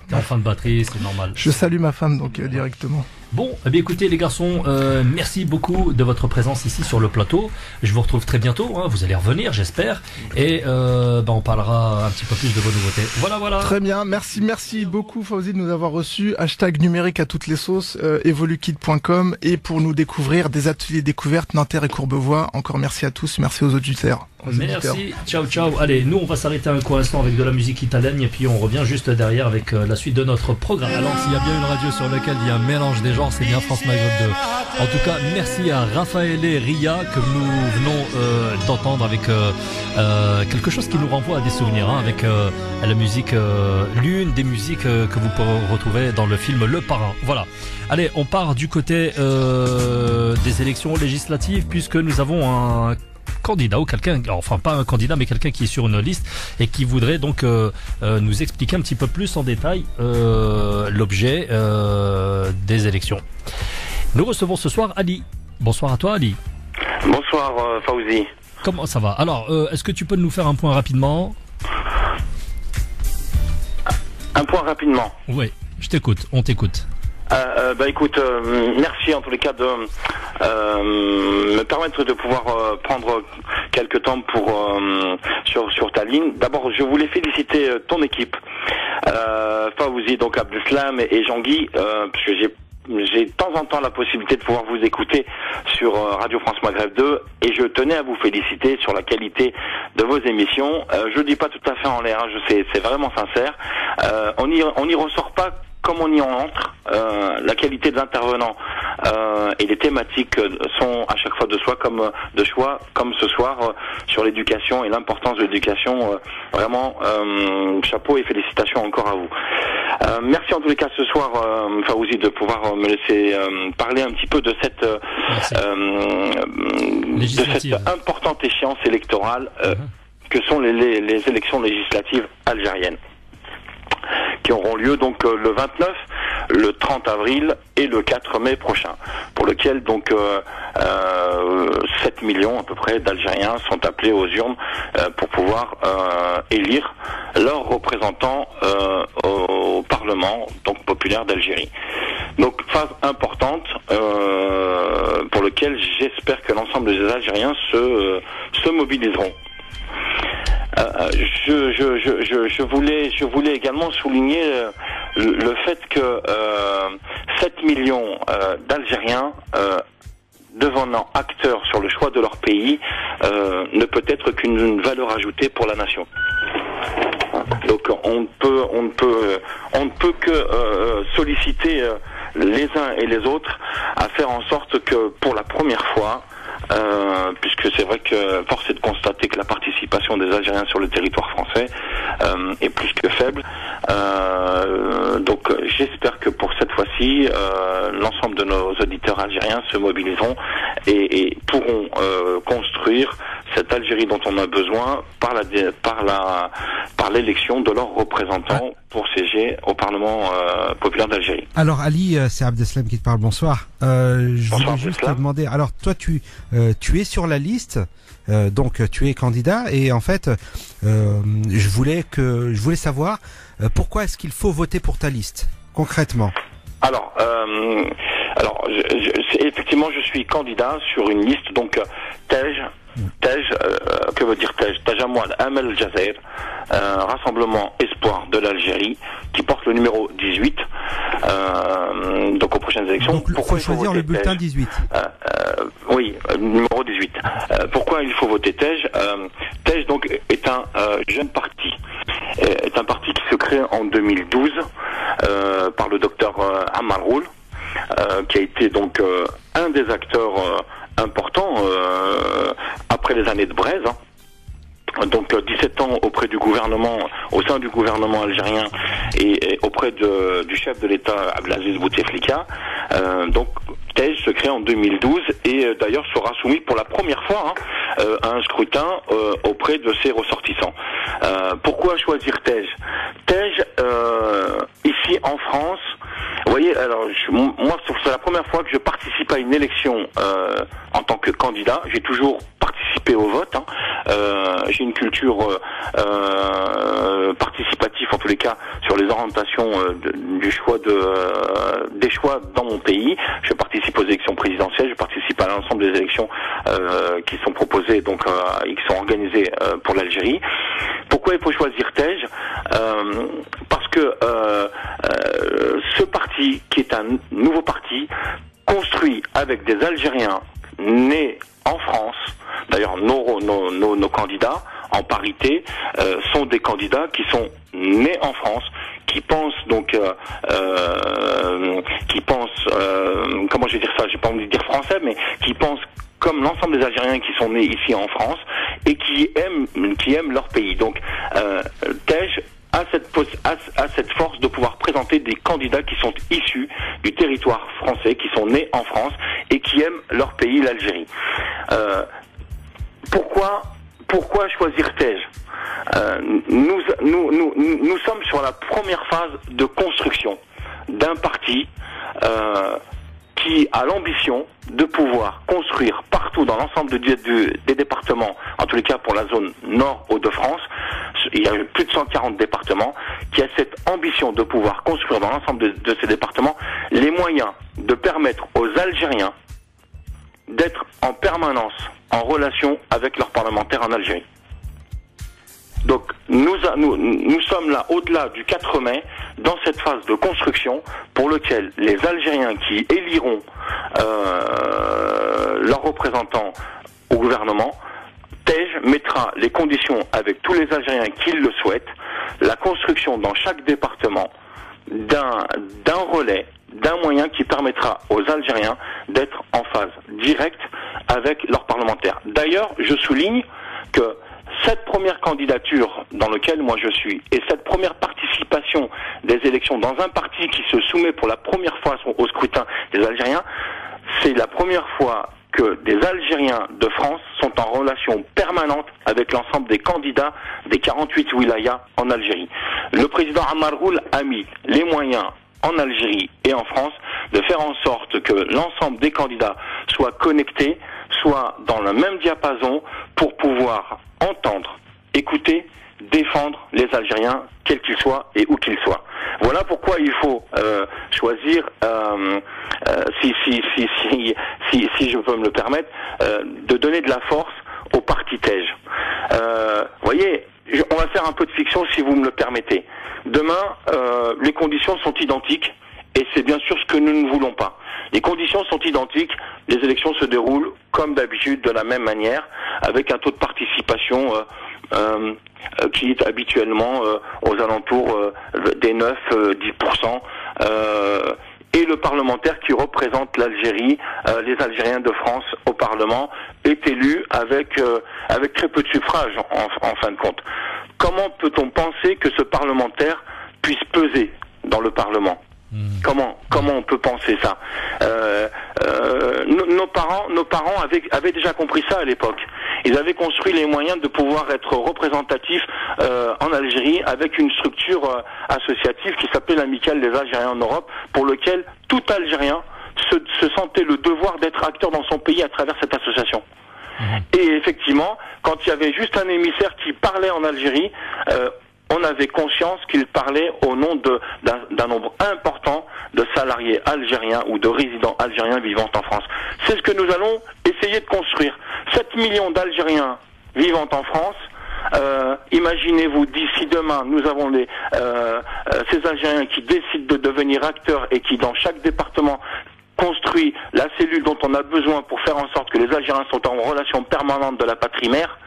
T'es en fin de batterie, c'est normal. Je salue ma femme donc directement. Bon, eh bien écoutez les garçons, merci beaucoup de votre présence ici sur le plateau. Je vous retrouve très bientôt, hein, vous allez revenir j'espère. Et on parlera un petit peu plus de vos nouveautés. Voilà. Très bien, merci beaucoup Fawzi de nous avoir reçus. Hashtag numérique à toutes les sauces, evolukid.com. Et pour nous découvrir des ateliers découvertes Nanterre et Courbevoie. Encore merci à tous, merci aux auditeurs. Merci, ciao. Allez, nous on va s'arrêter un court instant avec de la musique italienne et puis on revient juste derrière avec la suite de notre programme. Alors s'il y a bien une radio sur laquelle il y a un mélange des genres, c'est bien France Maghreb 2. En tout cas, merci à Raphaël et Ria que nous venons d'entendre avec quelque chose qui nous renvoie à des souvenirs, hein, avec la musique, l'une des musiques que vous pourrez retrouver dans le film Le Parrain. Voilà. Allez, on part du côté des élections législatives puisque nous avons un candidat ou quelqu'un, enfin pas un candidat mais quelqu'un qui est sur une liste et qui voudrait donc nous expliquer un petit peu plus en détail l'objet des élections. Nous recevons ce soir Ali. Bonsoir à toi Ali. Bonsoir Fawzi. Comment ça va? Alors, est-ce que tu peux nous faire un point rapidement? Un point rapidement. Oui, je t'écoute, on t'écoute. Écoute, merci en tous les cas de me permettre de pouvoir prendre quelques temps pour sur ta ligne. D'abord, je voulais féliciter ton équipe, Fawzi, donc Abdeslam et Jean-Guy, parce que j'ai de temps en temps la possibilité de pouvoir vous écouter sur Radio France Maghreb 2 et je tenais à vous féliciter sur la qualité de vos émissions. Je dis pas tout à fait en l'air, hein, je sais, c'est vraiment sincère. On y ressort pas comme on y entre. La qualité de l'intervenant et les thématiques sont à chaque fois de choix, comme ce soir sur l'éducation et l'importance de l'éducation. Vraiment, chapeau et félicitations encore à vous. Merci en tous les cas ce soir, Fawzi, de pouvoir me laisser parler un petit peu de cette importante échéance électorale que sont les élections législatives algériennes, qui auront lieu donc le 29, le 30 avril et le 4 mai prochain, pour lequel donc 7 millions à peu près d'Algériens sont appelés aux urnes pour pouvoir élire leurs représentants au Parlement donc populaire d'Algérie. Donc phase importante pour lequel j'espère que l'ensemble des Algériens se mobiliseront. Je voulais également souligner le fait que 7 millions d'Algériens devenant acteurs sur le choix de leur pays ne peut être qu'une valeur ajoutée pour la nation. Donc on ne peut que solliciter les uns et les autres à faire en sorte que pour la première fois, puisque c'est vrai que force est de constater que la participation des Algériens sur le territoire français est plus que faible. Donc j'espère que pour cette fois-ci, l'ensemble de nos auditeurs algériens se mobiliseront et pourront construire cette Algérie dont on a besoin par l'élection de leurs représentants pour siéger au Parlement populaire d'Algérie. Alors Ali, c'est Abdeslam qui te parle, bonsoir. Je voulais juste te demander, alors toi tu es sur la liste, donc tu es candidat et en fait je voulais savoir pourquoi est-ce qu'il faut voter pour ta liste concrètement. Alors effectivement je suis candidat sur une liste donc TEJ, que veut dire TEJ? Tajamoual Amal Jazair, Rassemblement Espoir de l'Algérie, qui porte le numéro 18, donc aux prochaines élections. Donc pourquoi il faut choisir le bulletin TEJ 18 Oui, numéro 18. Pourquoi il faut voter TEJ? TEJ donc est un jeune parti, est un parti qui se crée en 2012 par le docteur Ammar Roul, qui a été donc un des acteurs importants après les années de Braise. Donc 17 ans auprès du gouvernement, au sein du gouvernement algérien et auprès du chef de l'État Abdelaziz Bouteflika. Donc TEJ se crée en 2012 et d'ailleurs sera soumis pour la première fois à un scrutin auprès de ses ressortissants. Pourquoi choisir TEJ? TEJ, ici en France, vous voyez, alors moi c'est la première fois que je participe à une élection en tant que candidat. J'ai toujours participé participer au vote. Hein. J'ai une culture participative, en tous les cas, sur les orientations des choix dans mon pays. Je participe aux élections présidentielles, je participe à l'ensemble des élections qui sont proposées, donc et qui sont organisées pour l'Algérie. Pourquoi il faut choisir Tej? Parce que ce parti, qui est un nouveau parti, construit avec des Algériens nés en France, d'ailleurs nos candidats en parité sont des candidats qui sont nés en France, qui pensent donc comment je vais dire ça, j'ai pas envie de dire français, mais qui pensent comme l'ensemble des Algériens qui sont nés ici en France et qui aiment leur pays. Donc Tej a cette force de pouvoir présenter des candidats qui sont issus du territoire français, qui sont nés en France et qui aiment leur pays, l'Algérie. Pourquoi choisir Tej? Nous sommes sur la première phase de construction d'un parti qui a l'ambition de pouvoir construire partout dans l'ensemble des départements, en tous les cas pour la zone nord-Hauts-de-France, il y a plus de 140 départements, qui a cette ambition de pouvoir construire dans l'ensemble de ces départements les moyens de permettre aux Algériens d'être en permanence en relation avec leurs parlementaires en Algérie. Donc nous sommes là au-delà du 4 mai dans cette phase de construction pour lequel les Algériens qui éliront leurs représentants au gouvernement, Tej mettra les conditions avec tous les Algériens qui le souhaitent, la construction dans chaque département d'un relais, d'un moyen qui permettra aux Algériens d'être en phase directe avec leurs parlementaires. D'ailleurs, je souligne que cette première candidature dans laquelle moi je suis et cette première participation des élections dans un parti qui se soumet pour la première fois au scrutin des Algériens, c'est la première fois que des Algériens de France sont en relation permanente avec l'ensemble des candidats des 48 wilayas en Algérie. Le président Amaroul a mis les moyens en Algérie et en France de faire en sorte que l'ensemble des candidats soient connectés, soient dans le même diapason pour pouvoir entendre, écouter, défendre les Algériens, quels qu'ils soient et où qu'ils soient. Voilà pourquoi il faut choisir, si je peux me le permettre, de donner de la force au parti Tej. Voyez, on va faire un peu de fiction si vous me le permettez. Demain, les conditions sont identiques et c'est bien sûr ce que nous ne voulons pas. Les conditions sont identiques, les élections se déroulent comme d'habitude de la même manière, avec un taux de participation qui est habituellement aux alentours des 9-10%, et le parlementaire qui représente l'Algérie, les Algériens de France au Parlement, est élu avec très peu de suffrages en fin de compte. Comment peut-on penser que ce parlementaire puisse peser dans le Parlement ? Comment on peut penser ça? Nos parents avaient déjà compris ça à l'époque. Ils avaient construit les moyens de pouvoir être représentatifs en Algérie avec une structure associative qui s'appelait l'Amicale des Algériens en Europe, pour lequel tout Algérien se sentait le devoir d'être acteur dans son pays à travers cette association. Et effectivement, quand il y avait juste un émissaire qui parlait en Algérie, on avait conscience qu'il parlait au nom d'un nombre important de salariés algériens ou de résidents algériens vivant en France. C'est ce que nous allons essayer de construire. 7 millions d'Algériens vivant en France. Imaginez-vous, d'ici demain, nous avons ces Algériens qui décident de devenir acteurs et qui, dans chaque département, construit la cellule dont on a besoin pour faire en sorte que les Algériens sont en relation permanente de la patrie mère.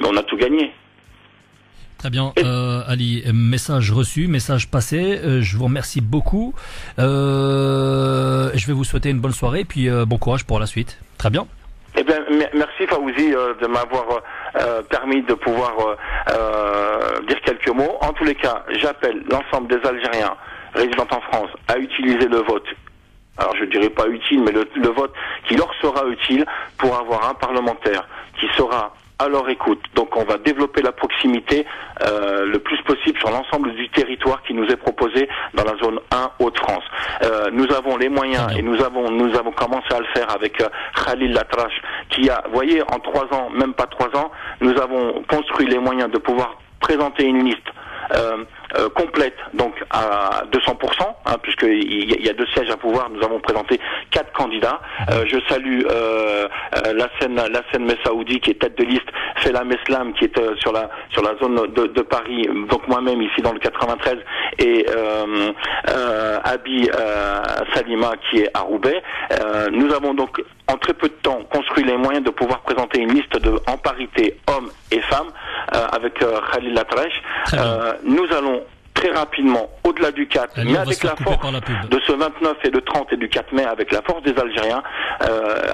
On a tout gagné. Très bien, Ali, message reçu, message passé, je vous remercie beaucoup, je vais vous souhaiter une bonne soirée et puis bon courage pour la suite. Très bien. Eh bien, merci Fawzi de m'avoir permis de pouvoir dire quelques mots. En tous les cas, j'appelle l'ensemble des Algériens résidant en France à utiliser le vote. Alors je dirais pas utile, mais le vote qui leur sera utile pour avoir un parlementaire qui sera à leur écoute. Donc on va développer la proximité le plus possible sur l'ensemble du territoire qui nous est proposé dans la zone 1 Hauts-de-France. Nous avons les moyens et nous avons commencé à le faire avec Khalil Latrache qui a, vous voyez, en 3 ans, même pas 3 ans, nous avons construit les moyens de pouvoir présenter une liste complète, donc à 200%, puisqu'il y a 2 sièges à pouvoir. Nous avons présenté 4 candidats. Je salue Lassen Messaoudi qui est tête de liste, Fela Meslam qui est sur la zone de Paris, donc moi-même ici dans le 93, et Abi Salima qui est à Roubaix. Nous avons donc en très peu de temps construit les moyens de pouvoir présenter une liste en parité hommes et femmes avec Khalil Latrache. Nous allons très rapidement, au-delà du 4, mais avec la force de ce 29 et de 30 et du 4 mai, avec la force des Algériens.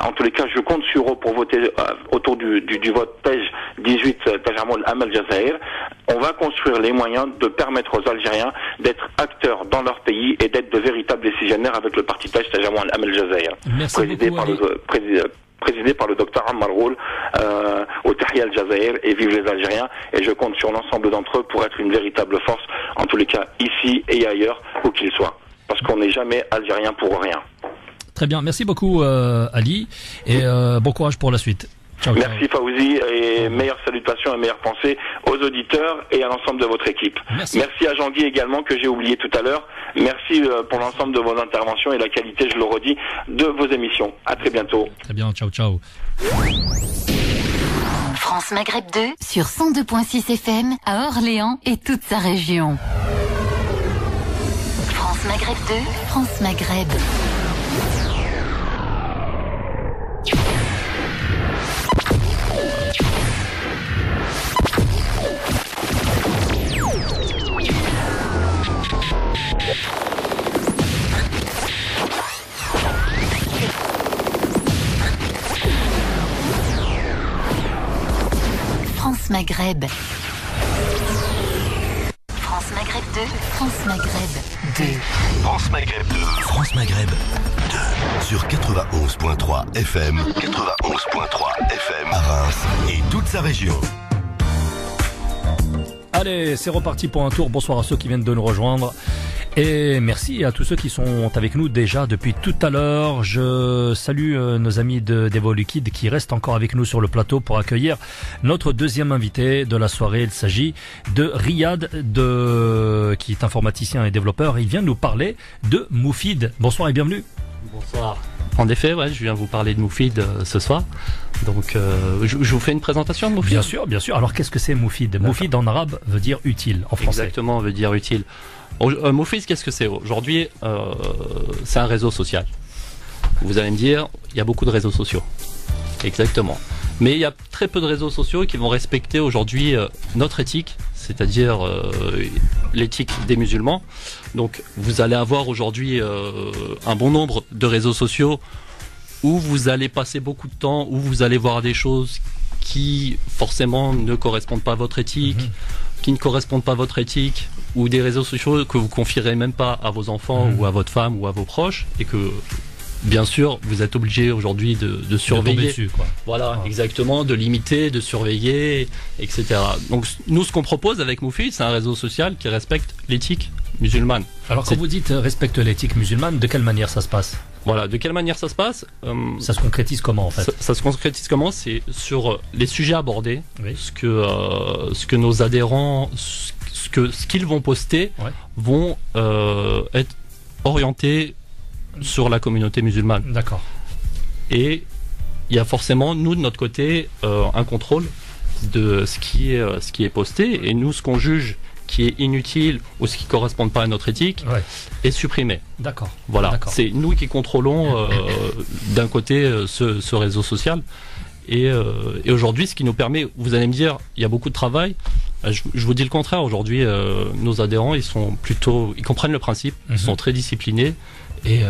En tous les cas, je compte sur eux pour voter autour du vote PEJ 18 Tajamol Amal Jazair. On va construire les moyens de permettre aux Algériens d'être acteurs dans leur pays et d'être de véritables décisionnaires avec le parti PEJ Tajamol Amal Jazair, présidé par le docteur Ammar Roul au Tahia al-Jazair, et vive les Algériens. Et je compte sur l'ensemble d'entre eux pour être une véritable force, en tous les cas ici et ailleurs, où qu'ils soient. Parce qu'on n'est jamais Algérien pour rien. Très bien, merci beaucoup Ali, et bon courage pour la suite. Ciao, merci Fawzi, et meilleures salutations et meilleures pensées aux auditeurs et à l'ensemble de votre équipe. Merci à Jean-Guy également, que j'ai oublié tout à l'heure. Merci pour l'ensemble de vos interventions et la qualité, je le redis, de vos émissions. À très bientôt. Très bien, ciao ciao. France Maghreb 2 sur 102.6 FM à Orléans et toute sa région. France Maghreb 2, France Maghreb. France Maghreb. France Maghreb 2, France Maghreb 2. France Maghreb 2. France Maghreb 2. Sur 91.3 FM. 91.3 FM. À Reims et toute sa région. Allez, c'est reparti pour un tour. Bonsoir à ceux qui viennent de nous rejoindre. Et merci à tous ceux qui sont avec nous déjà depuis tout à l'heure. Je salue nos amis d'Evo Liquide qui restent encore avec nous sur le plateau pour accueillir notre deuxième invité de la soirée. Il s'agit de Riyad, qui est informaticien et développeur. Il vient nous parler de Moufid. Bonsoir et bienvenue. Bonsoir. En effet, je viens vous parler de Moufid ce soir. Donc, je vous fais une présentation de Moufid. Bien sûr. Alors, qu'est-ce que c'est Moufid? Moufid en arabe veut dire utile, en français. Exactement, veut dire utile. Moufid, qu'est-ce que c'est? Aujourd'hui, c'est un réseau social. Vous allez me dire, il y a beaucoup de réseaux sociaux. Exactement. Mais il y a très peu de réseaux sociaux qui vont respecter aujourd'hui notre éthique, c'est-à-dire l'éthique des musulmans. Donc vous allez avoir aujourd'hui un bon nombre de réseaux sociaux où vous allez passer beaucoup de temps, où vous allez voir des choses qui forcément ne correspondent pas à votre éthique, qui ne correspondent pas à votre éthique, ou des réseaux sociaux que vous confierez même pas à vos enfants ou à votre femme ou à vos proches, et que bien sûr, vous êtes obligé aujourd'hui de surveiller. Dessus, quoi. Voilà, exactement, de limiter, de surveiller, etc. Donc nous, ce qu'on propose avec Moufid, c'est un réseau social qui respecte l'éthique musulmane. Alors quand vous dites respecte l'éthique musulmane, de quelle manière ça se passe? Voilà, de quelle manière ça se passe? Ça se concrétise comment en fait? Ça se concrétise comment? C'est sur les sujets abordés, oui. Ce que nos adhérents, ce qu'ils vont poster, vont être orientés sur la communauté musulmane. D'accord. Et il y a forcément, nous de notre côté, un contrôle de ce qui est posté, et nous, ce qu'on juge qui est inutile ou ce qui ne correspond pas à notre éthique est supprimé. D'accord. Voilà. C'est nous qui contrôlons d'un côté ce réseau social, et aujourd'hui, ce qui nous permet, vous allez me dire, il y a beaucoup de travail. Je vous dis le contraire. Aujourd'hui, nos adhérents, ils comprennent le principe, ils sont très disciplinés. Et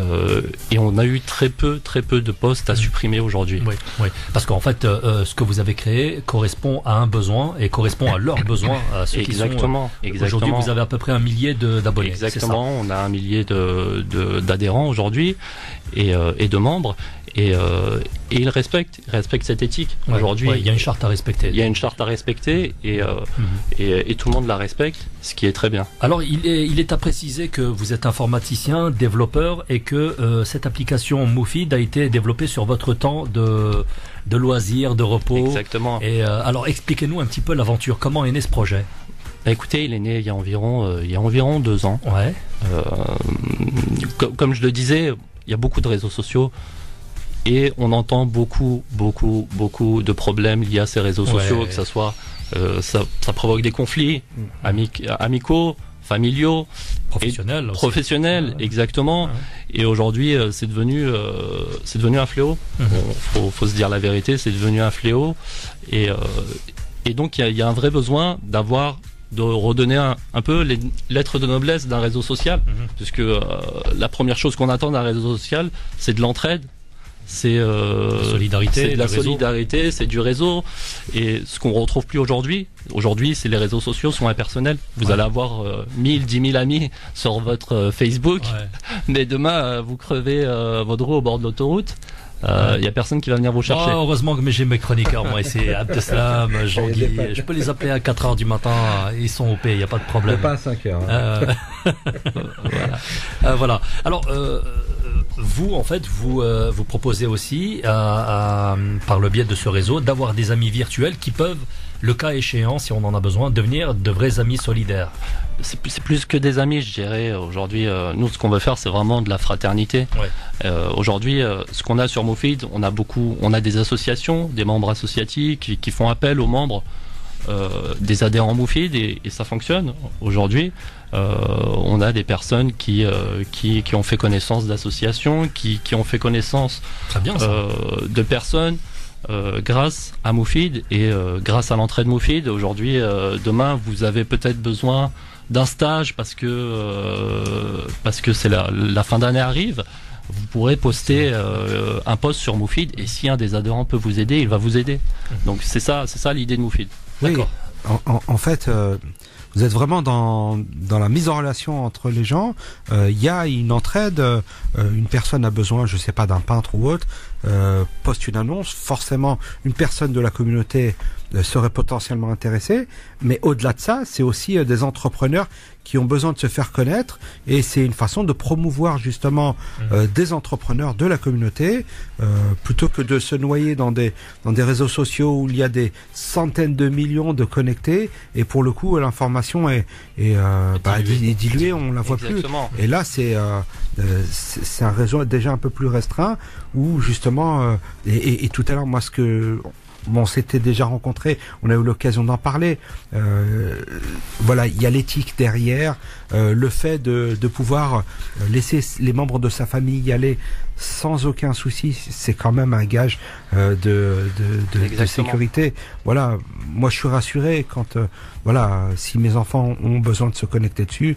on a eu très peu de postes à supprimer aujourd'hui. Oui. Parce qu'en fait, ce que vous avez créé correspond à un besoin et correspond à leurs besoins. À ceux exactement. Aujourd'hui, vous avez à peu près 1 millier d'abonnés. Exactement. On a 1 millier d'adhérents aujourd'hui et de membres. Et ils respectent cette éthique. Aujourd'hui, il y a une charte à respecter. Il y a une charte à respecter et tout le monde la respecte, ce qui est très bien. Alors, il est à préciser que vous êtes informaticien, développeur et que cette application Moofeed a été développée sur votre temps de loisirs, de repos. Exactement. Et alors, expliquez-nous un petit peu l'aventure. Comment est né ce projet ? Écoutez, il est né il y a environ 2 ans. Ouais. Comme je le disais, il y a beaucoup de réseaux sociaux et on entend beaucoup de problèmes liés à ces réseaux sociaux, que ça soit ça provoque des conflits amicaux, familiaux, professionnels, exactement. Et aujourd'hui, c'est devenu un fléau. Faut se dire la vérité, c'est devenu un fléau. Et donc il y a un vrai besoin de redonner un peu les lettres de noblesse d'un réseau social, puisque la première chose qu'on attend d'un réseau social, c'est de l'entraide, c'est de la solidarité, c'est du réseau, et ce qu'on retrouve plus aujourd'hui, c'est les réseaux sociaux sont impersonnels. Vous allez avoir 1000, 10 000 amis sur votre Facebook, mais demain vous crevez votre roue au bord de l'autoroute. Il y a personne qui va venir vous chercher. Heureusement que j'ai mes chroniqueurs, moi, c'est Abdeslam, Jean-Guy. Je peux les appeler à 4h du matin, ils sont OP, il n'y a pas de problème. Pas à 5h. Voilà. Alors, vous, en fait, vous proposez aussi, par le biais de ce réseau, d'avoir des amis virtuels qui peuvent, le cas échéant, si on en a besoin, devenir de vrais amis solidaires. C'est plus que des amis, je dirais. Aujourd'hui, nous, ce qu'on veut faire, c'est vraiment de la fraternité. Aujourd'hui, ce qu'on a sur Moofeed, on a des associations, des membres associatifs qui font appel aux membres des adhérents Moofeed et ça fonctionne. Aujourd'hui, on a des personnes qui ont fait connaissance d'associations, qui ont fait connaissance de personnes grâce à Moofeed et grâce à l'entraide Moofeed. Aujourd'hui, demain, vous avez peut-être besoin d'un stage parce que c'est la fin d'année arrive. Vous pourrez poster un post sur Moofeed et si un des adhérents peut vous aider, il va vous aider. Donc c'est ça l'idée de Moofeed. Oui, en fait, vous êtes vraiment dans la mise en relation entre les gens. Il y a une entraide. Une personne a besoin, je sais pas, d'un peintre ou autre, poste une annonce. Forcément, une personne de la communauté serait potentiellement intéressée. Mais au-delà de ça, c'est aussi des entrepreneurs qui ont besoin de se faire connaître et c'est une façon de promouvoir justement des entrepreneurs de la communauté plutôt que de se noyer dans des réseaux sociaux où il y a des centaines de millions de connectés et pour le coup l'information est diluée, on la voit plus. Et là c'est un réseau déjà un peu plus restreint où justement et tout à l'heure moi on s'était déjà rencontrés, on a eu l'occasion d'en parler. Voilà, il y a l'éthique derrière, le fait de pouvoir laisser les membres de sa famille y aller sans aucun souci, c'est quand même un gage de sécurité. Voilà, moi je suis rassuré quand si mes enfants ont besoin de se connecter dessus.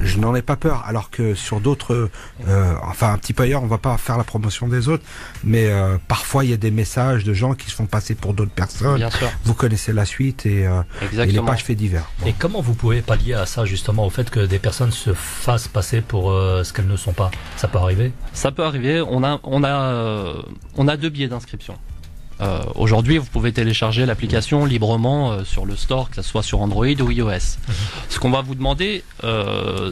Je n'en ai pas peur, alors que sur d'autres, un petit peu ailleurs, on va pas faire la promotion des autres, mais parfois il y a des messages de gens qui se font passer pour d'autres personnes. Bien sûr. Vous connaissez la suite et les pages faits divers. Bon. Et comment vous pouvez pallier à ça justement, au fait que des personnes se fassent passer pour ce qu'elles ne sont pas? Ça peut arriver? Ça peut arriver. On a 2 biais d'inscription. Aujourd'hui, vous pouvez télécharger l'application librement sur le store, que ce soit sur Android ou iOS. Ce qu'on va vous demander,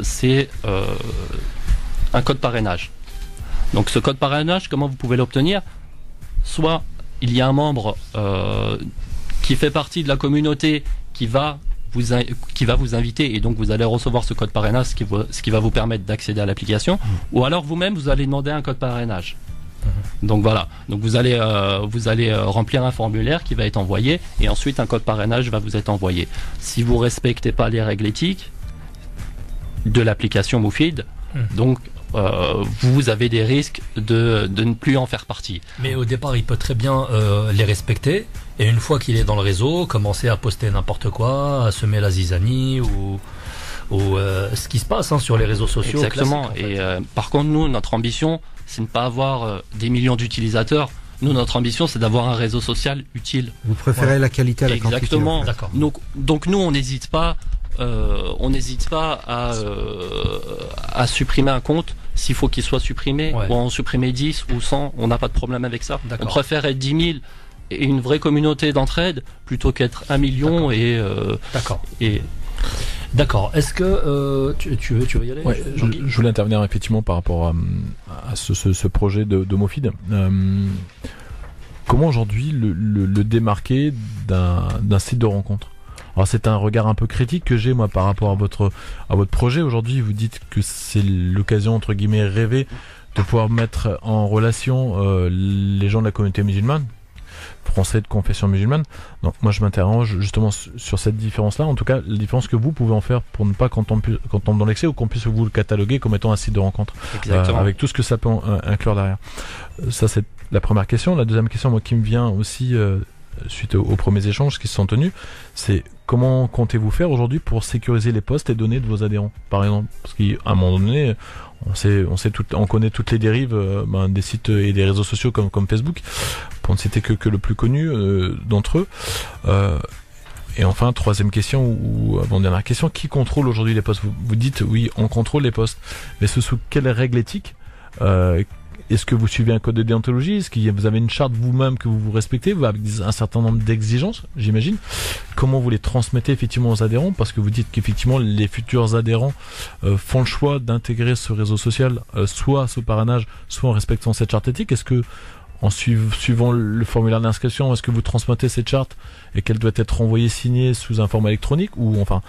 c'est un code parrainage. Donc ce code parrainage, comment vous pouvez l'obtenir? Soit il y a un membre qui fait partie de la communauté qui va vous inviter et donc vous allez recevoir ce code parrainage, ce qui va vous permettre d'accéder à l'application, ou alors vous-même vous allez demander un code parrainage. Donc voilà, donc vous allez remplir un formulaire qui va être envoyé et ensuite un code parrainage va vous être envoyé. Si vous respectez pas les règles éthiques de l'application Moofeed, donc vous avez des risques de ne plus en faire partie. Mais au départ, il peut très bien les respecter et une fois qu'il est dans le réseau, commencer à poster n'importe quoi, à semer la zizanie ou ce qui se passe sur les réseaux sociaux. Exactement. Et par contre, nous, notre ambition, c'est de ne pas avoir des millions d'utilisateurs. Nous, notre ambition, c'est d'avoir un réseau social utile. Vous préférez la qualité à la quantité. Exactement. Donc nous, on n'hésite pas à supprimer un compte s'il faut qu'il soit supprimé, ou en supprimer 10 ou 100, on n'a pas de problème avec ça. On préfère être 10 000 et une vraie communauté d'entraide plutôt qu'être 1 million D'accord. Est-ce que tu veux y aller? Je voulais intervenir effectivement par rapport à ce projet de Mofid. Comment aujourd'hui le démarquer d'un site de rencontre? Alors c'est un regard un peu critique que j'ai moi par rapport à votre projet. Aujourd'hui, vous dites que c'est l'occasion entre guillemets rêvée de pouvoir mettre en relation les gens de la communauté musulmane, français de confession musulmane. Donc moi je m'interroge justement sur cette différence-là, en tout cas la différence que vous pouvez en faire pour ne pas qu'on tombe dans l'excès ou qu'on puisse vous le cataloguer comme étant un site de rencontre, avec tout ce que ça peut inclure derrière. Ça c'est la première question. La deuxième question moi qui me vient aussi suite aux premiers échanges qui se sont tenus, c'est comment comptez-vous faire aujourd'hui pour sécuriser les posts et données de vos adhérents, par exemple, parce qu'à un moment donné on connaît toutes les dérives des sites et des réseaux sociaux comme Facebook, pour ne citer que le plus connu d'entre eux. Et enfin, troisième question ou avant-dernière question, qui contrôle aujourd'hui les posts? Vous dites oui, on contrôle les posts, mais sous quelles règles éthiques? Est-ce que vous suivez un code de déontologie? Est-ce que vous avez une charte vous-même que vous respectez, avec un certain nombre d'exigences, j'imagine? Comment vous les transmettez effectivement aux adhérents? Parce que vous dites qu'effectivement les futurs adhérents font le choix d'intégrer ce réseau social, soit sous parrainage, soit en respectant cette charte éthique. Est-ce que en suivant le formulaire d'inscription, est-ce que vous transmettez cette charte et qu'elle doit être renvoyée signée sous un format électronique ou enfin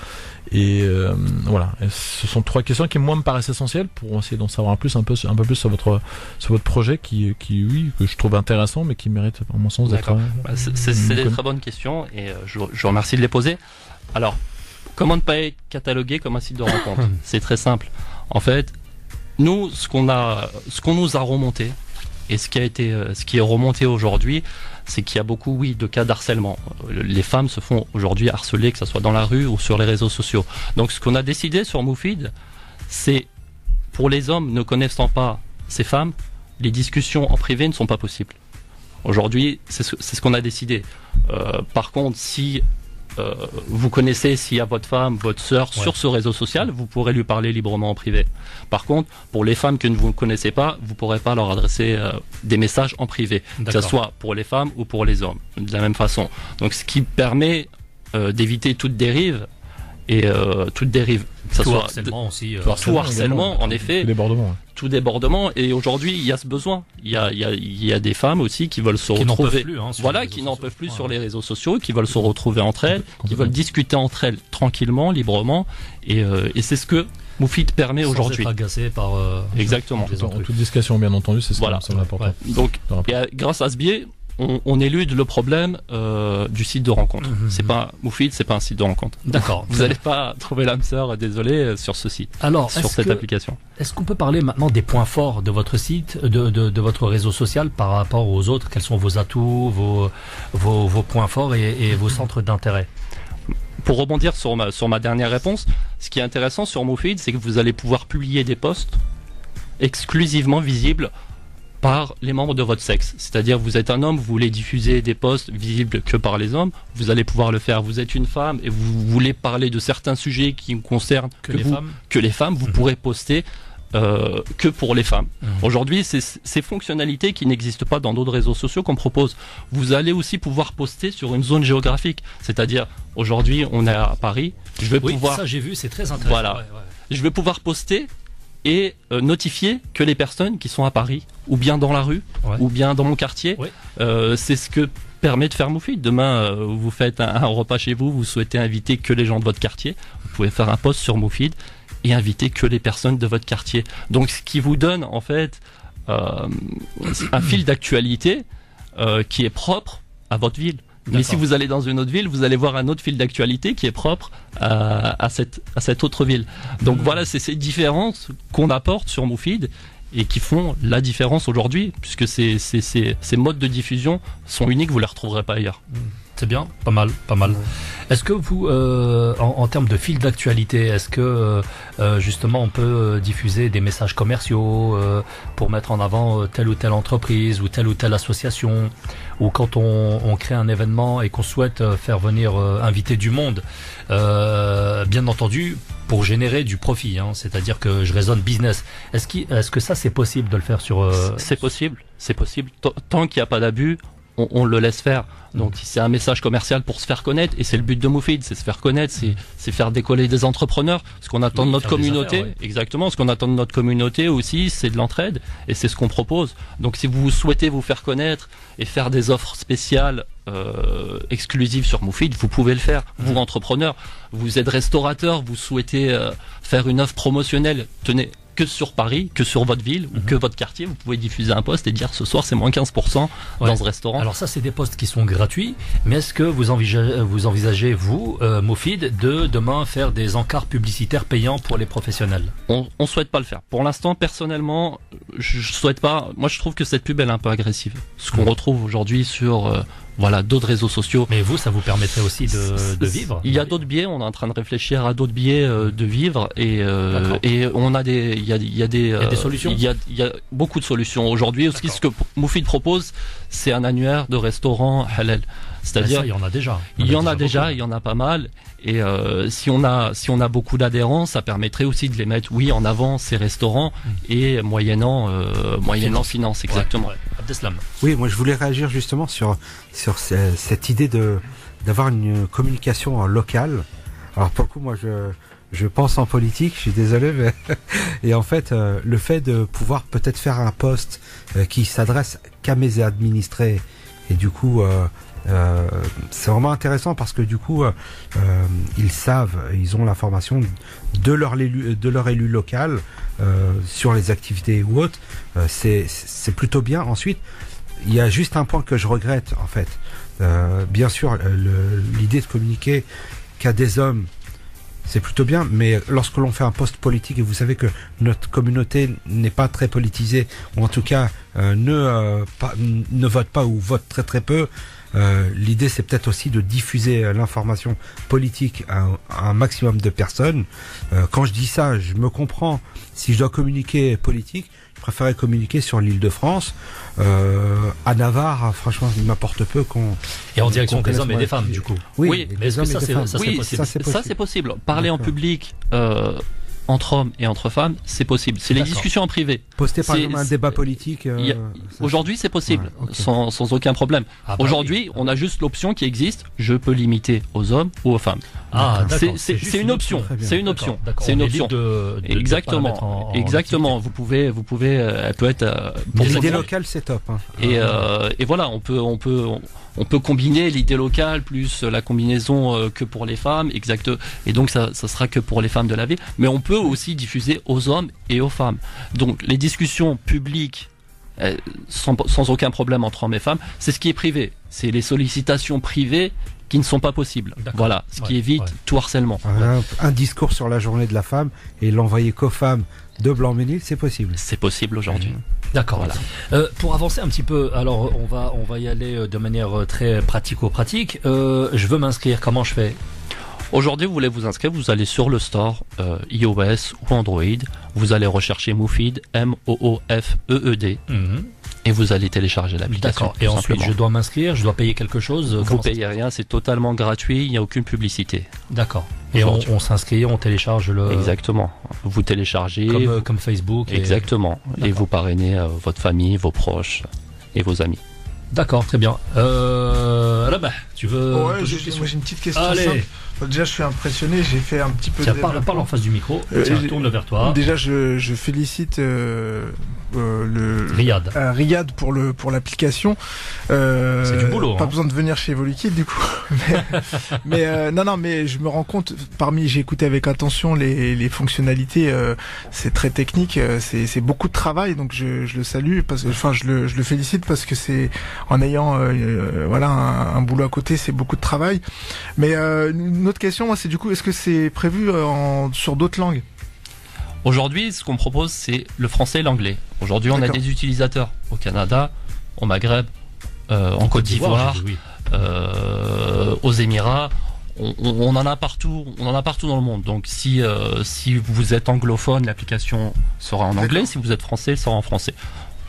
voilà, ce sont trois questions qui moi me paraissent essentielles pour essayer d'en savoir un peu plus sur votre projet qui oui, que je trouve intéressant mais qui mérite à mon sens d'être. C'est des très bonnes questions et je vous remercie de les poser. Alors, comment ne pas être catalogué comme un site de rencontre? C'est très simple. En fait, nous, ce qu'on nous a remonté, et ce qui est remonté aujourd'hui, c'est qu'il y a beaucoup, de cas d'harcèlement. Les femmes se font aujourd'hui harceler, que ce soit dans la rue ou sur les réseaux sociaux. Donc ce qu'on a décidé sur Mofid, c'est pour les hommes ne connaissant pas ces femmes, les discussions en privé ne sont pas possibles. Aujourd'hui, c'est ce qu'on a décidé. Par contre, si vous connaissez, s'il y a votre femme, votre sœur sur ce réseau social, vous pourrez lui parler librement en privé. Par contre, pour les femmes que vous ne connaissez pas, vous ne pourrez pas leur adresser des messages en privé, que ce soit pour les femmes ou pour les hommes, de la même façon. Donc ce qui permet d'éviter toute dérive, et toute dérive, que ça soit harcèlement aussi, tout harcèlement, en effet, tout débordement. Et aujourd'hui, il y a ce besoin. Il y a des femmes aussi qui veulent se retrouver, qui n'en peuvent plus sur les réseaux sociaux, qui veulent se retrouver entre elles, qui veulent discuter entre elles tranquillement, librement, et c'est ce que Mofid permet aujourd'hui. Sans être agacé par exactement. En toute discrétion, bien entendu, c'est ça, c'est important. Donc, grâce à ce biais, on élude le problème du site de rencontre. C'est pas Mofid, c'est pas un site de rencontre. D'accord. Vous n'allez pas trouver l'âme sœur, désolé, sur ce site. Alors, sur cette application. Est-ce qu'on peut parler maintenant des points forts de votre site, de votre réseau social par rapport aux autres? Quels sont vos atouts, vos points forts et vos centres d'intérêt? Pour rebondir sur ma dernière réponse, ce qui est intéressant sur Mofid, c'est que vous allez pouvoir publier des posts exclusivement visibles par les membres de votre sexe. C'est-à-dire, vous êtes un homme, vous voulez diffuser des posts visibles que par les hommes, vous allez pouvoir le faire. Vous êtes une femme et vous voulez parler de certains sujets qui vous concernent que les femmes, vous pourrez poster que pour les femmes. Aujourd'hui, c'est ces fonctionnalités qui n'existent pas dans d'autres réseaux sociaux qu'on propose. Vous allez aussi pouvoir poster sur une zone géographique. C'est-à-dire, aujourd'hui, on est à Paris. Je vais pouvoir... ça j'ai vu, c'est très intéressant. Voilà. Je vais pouvoir poster et notifier que les personnes qui sont à Paris, ou bien dans la rue, ou bien dans mon quartier, c'est ce que permet de faire Mofid. Demain, vous faites un repas chez vous, vous souhaitez inviter que les gens de votre quartier, vous pouvez faire un post sur Mofid et inviter que les personnes de votre quartier. Donc ce qui vous donne en fait un fil d'actualité qui est propre à votre ville. Mais si vous allez dans une autre ville, vous allez voir un autre fil d'actualité qui est propre à cette autre ville. Donc voilà, c'est ces différences qu'on apporte sur Mofid et qui font la différence aujourd'hui, puisque ces modes de diffusion sont uniques, vous ne les retrouverez pas ailleurs. C'est bien, pas mal. Est-ce que vous, en termes de fil d'actualité, est-ce que justement on peut diffuser des messages commerciaux pour mettre en avant telle ou telle entreprise ou telle association, ou quand on crée un événement et qu'on souhaite faire venir inviter du monde, bien entendu pour générer du profit, hein, c'est-à-dire que je raisonne business. Est-ce que ça c'est possible de le faire sur C'est possible. Tant qu'il n'y a pas d'abus, on le laisse faire. Donc c'est un message commercial pour se faire connaître, et c'est le but de Moufid, c'est se faire connaître, c'est faire décoller des entrepreneurs. Ce qu'on attend de notre communauté, exactement, ce qu'on attend de notre communauté aussi, c'est de l'entraide, et c'est ce qu'on propose. Donc si vous souhaitez vous faire connaître et faire des offres spéciales exclusives sur Moufid, vous pouvez le faire. Vous, entrepreneur, vous êtes restaurateur, vous souhaitez faire une offre promotionnelle, tenez, que sur Paris, que sur votre ville ou que votre quartier, vous pouvez diffuser un post et dire ce soir c'est moins 15% dans ce restaurant. Alors ça c'est des posts qui sont gratuits, mais est-ce que vous envisagez vous, Moufid, de demain faire des encarts publicitaires payants pour les professionnels? On souhaite pas le faire. Pour l'instant, personnellement, je souhaite pas. Moi je trouve que cette pub elle est un peu agressive. Ce qu'on retrouve aujourd'hui sur d'autres réseaux sociaux. Mais vous, ça vous permettrait aussi de vivre? Il y a d'autres biais, on est en train de réfléchir à d'autres biais de vivre, et on a il y a des solutions. Il y a beaucoup de solutions aujourd'hui. Aussi, ce que Moufid propose, c'est un annuaire de restaurants halal. C'est-à-dire, il y en a déjà. Il y en a pas mal. Et si on a beaucoup d'adhérents, ça permettrait aussi de les mettre, en avant ces restaurants, et moyennant finance, exactement. Abdeslam. Oui, moi je voulais réagir justement sur cette idée d'avoir une communication locale. Alors pour le coup, moi je pense en politique, je suis désolé, mais et en fait le fait de pouvoir peut-être faire un poste qui s'adresse qu'à mes administrés, et du coup c'est vraiment intéressant parce que du coup ils ont l'information de leur élu local sur les activités ou autres. C'est plutôt bien. Ensuite, il y a juste un point que je regrette en fait. Bien sûr, l'idée de communiquer qu'à des hommes, c'est plutôt bien, mais lorsque l'on fait un poste politique, et vous savez que notre communauté n'est pas très politisée, ou en tout cas ne vote pas ou vote très très peu, l'idée c'est peut-être aussi de diffuser l'information politique à un maximum de personnes. Quand je dis ça, je me comprends. Si je dois communiquer politique, je préférerais communiquer sur l'Île-de-France. À Navarre, franchement, il m'importe peu qu'on... Et en direction des hommes et des femmes, du coup. Oui, mais est-ce que ça c'est possible. Parler en public entre hommes et entre femmes, c'est possible. C'est les discussions en privé. Poster par exemple un débat politique. Aujourd'hui, c'est possible, sans aucun problème. Aujourd'hui, on a juste l'option qui existe. Je peux limiter aux hommes ou aux femmes. C'est une option. C'est une option. C'est une option. Exactement. Exactement. Vous pouvez. Elle peut être. L'idée locale, c'est top. Et voilà, on peut combiner l'idée locale plus la combinaison que pour les femmes, exact. Et donc ça sera que pour les femmes de la ville. Mais on peut aussi diffuser aux hommes et aux femmes. Donc les discussions publiques sans aucun problème entre hommes et femmes, c'est ce qui est privé. C'est les sollicitations privées qui ne sont pas possibles. Voilà, ce qui évite tout harcèlement. Un discours sur la journée de la femme et l'envoyer qu'aux femmes de Blanc-Ménil, c'est possible. C'est possible aujourd'hui. D'accord. Voilà. Pour avancer un petit peu, alors on va y aller de manière très pratico-pratique. Je veux m'inscrire, comment je fais? Aujourd'hui, vous voulez vous inscrire, vous allez sur le store iOS ou Android, vous allez rechercher Moufid, M-O-O-F-E-E-D, et vous allez télécharger l'application. D'accord. Et ensuite, je dois m'inscrire, je dois payer quelque chose? Vous payez rien, c'est totalement gratuit, il n'y a aucune publicité. D'accord. Et on s'inscrit, on télécharge le... Exactement. Vous téléchargez... Comme Facebook. Exactement. Et vous parrainez votre famille, vos proches et vos amis. D'accord, très bien. Là-bas, tu veux... moi j'ai une petite question simple. Déjà, je suis impressionné, j'ai fait un petit peu de... Parle en face du micro, tourne vers toi. Déjà, je félicite Riyad pour l'application. C'est du boulot. Pas besoin de venir chez Evoluliquid du coup. mais non, mais je me rends compte, j'ai écouté avec attention les fonctionnalités, c'est très technique, c'est beaucoup de travail, donc je le salue, je le félicite parce que c'est, en ayant un boulot à côté, c'est beaucoup de travail. Mais une autre question, moi, c'est du coup, est-ce que c'est prévu sur d'autres langues? Aujourd'hui, ce qu'on propose, c'est le français et l'anglais. Aujourd'hui, on a des utilisateurs au Canada, au Maghreb, en Côte d'Ivoire, aux Émirats. On en a partout. On en a partout dans le monde. Donc, si vous êtes anglophone, l'application sera en anglais. Si vous êtes français, elle sera en français.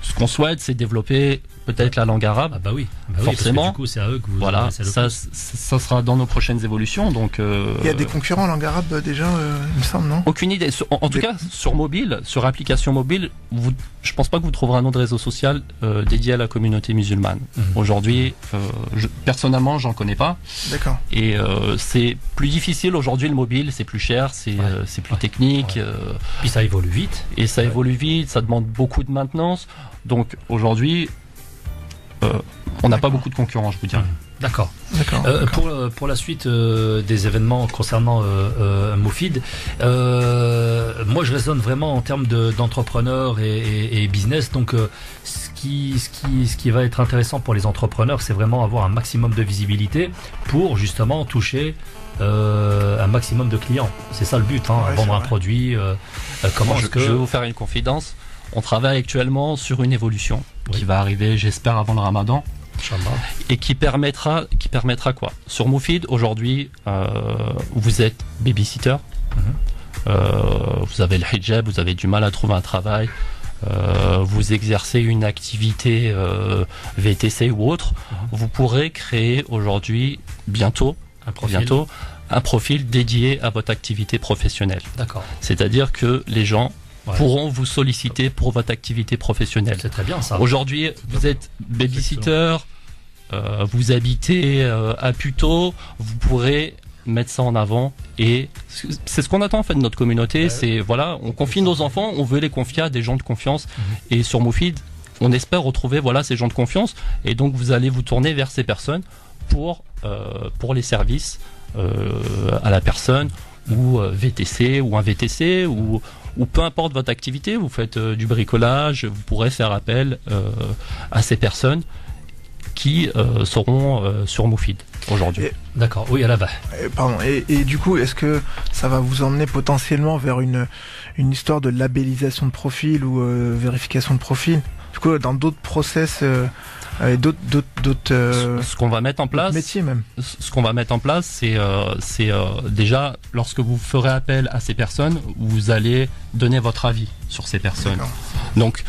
Ce qu'on souhaite, c'est développer peut-être la langue arabe. Ah bah oui, forcément. Parce que du coup, c'est à eux que vous voilà, ça sera dans nos prochaines évolutions. Donc, il y a des concurrents en langue arabe déjà, il me semble, non? Aucune idée. En tout cas, sur mobile, sur application mobile, je pense pas que vous trouverez un nom de réseau social dédié à la communauté musulmane. Aujourd'hui, personnellement, j'en connais pas. D'accord. Et c'est plus difficile aujourd'hui le mobile, c'est plus cher, c'est plus technique. Puis ça évolue vite. Et ça évolue vite, ça demande beaucoup de maintenance. Donc aujourd'hui, on n'a pas beaucoup de concurrents, je vous dirais. D'accord. Pour la suite des événements concernant Moufid, moi je raisonne vraiment en termes d'entrepreneurs et business. Donc ce qui va être intéressant pour les entrepreneurs, c'est vraiment avoir un maximum de visibilité pour justement toucher un maximum de clients. C'est ça le but, vendre un produit. Je vais vous faire une confidence. On travaille actuellement sur une évolution qui va arriver, j'espère, avant le Ramadan. Et qui permettra quoi? Sur Moufid, aujourd'hui, vous êtes babysitter, vous avez le hijab, vous avez du mal à trouver un travail, vous exercez une activité VTC ou autre, vous pourrez créer aujourd'hui, bientôt, un profil dédié à votre activité professionnelle. D'accord. C'est-à-dire que les gens pourront vous solliciter pour votre activité professionnelle. C'est très bien ça. Aujourd'hui, vous êtes babysitter, vous habitez à Puteaux, vous pourrez mettre ça en avant et c'est ce qu'on attend en fait de notre communauté. C'est voilà, on confie nos enfants, on veut les confier à des gens de confiance et sur Moufid, on espère retrouver ces gens de confiance et donc vous allez vous tourner vers ces personnes pour les services à la personne ou VTC ou un VTC ou peu importe votre activité, vous faites du bricolage, vous pourrez faire appel à ces personnes qui seront sur Moufid aujourd'hui. D'accord, oui, à la bas. Pardon, et du coup, est-ce que ça va vous emmener potentiellement vers une histoire de labellisation de profil ou vérification de profil? Du coup, dans d'autres process, ce qu'on va mettre en place, métiers même. Ce qu'on va mettre en place, c'est déjà lorsque vous ferez appel à ces personnes, vous allez donner votre avis sur ces personnes. Donc,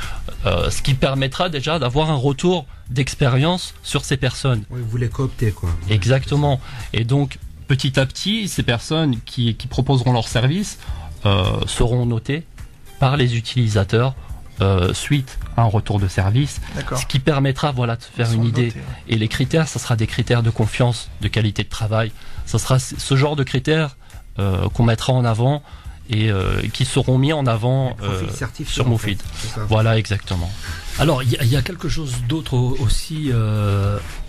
ce qui permettra déjà d'avoir un retour d'expérience sur ces personnes. Oui, vous les cooptez, quoi. Exactement. Et donc, petit à petit, ces personnes qui proposeront leurs services seront notées par les utilisateurs suite à un retour de service, ce qui permettra de se faire une idée. Et les critères, ça sera des critères de confiance, de qualité de travail. Ça sera ce genre de critères qu'on mettra en avant et qui seront mis en avant sur Moufid. Voilà, exactement. Alors, il y a quelque chose d'autre aussi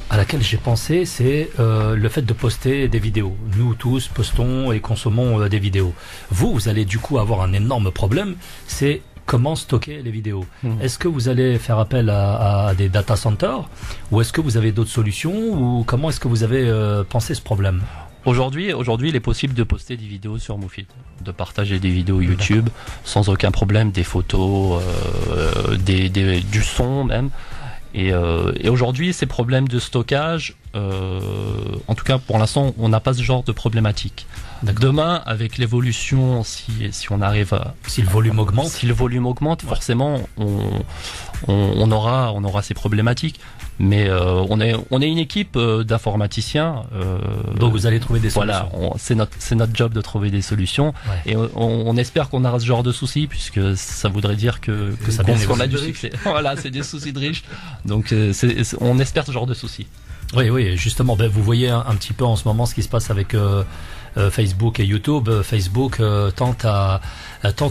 à laquelle j'ai pensé, c'est le fait de poster des vidéos. Nous tous postons et consommons des vidéos. Vous allez du coup avoir un énorme problème, c'est comment stocker les vidéos. Est-ce que vous allez faire appel à des data centers ou est-ce que vous avez d'autres solutions ou comment est-ce que vous avez pensé ce problème? Aujourd'hui, il est possible de poster des vidéos sur Moufid, de partager des vidéos YouTube sans aucun problème, des photos, du son même. Et aujourd'hui, ces problèmes de stockage, en tout cas pour l'instant, on n'a pas ce genre de problématique. Demain, avec l'évolution, si on arrive à... Si le volume augmente, forcément, on aura ces problématiques. Mais on est une équipe d'informaticiens. Donc vous allez trouver des solutions. Voilà, c'est notre job de trouver des solutions. Et on espère qu'on aura ce genre de soucis, puisque ça voudrait dire que ça qu'on a du succès. Voilà, c'est des soucis de riches. Donc on espère ce genre de soucis. Oui, justement, vous voyez un petit peu en ce moment ce qui se passe avec Facebook et YouTube. Facebook tente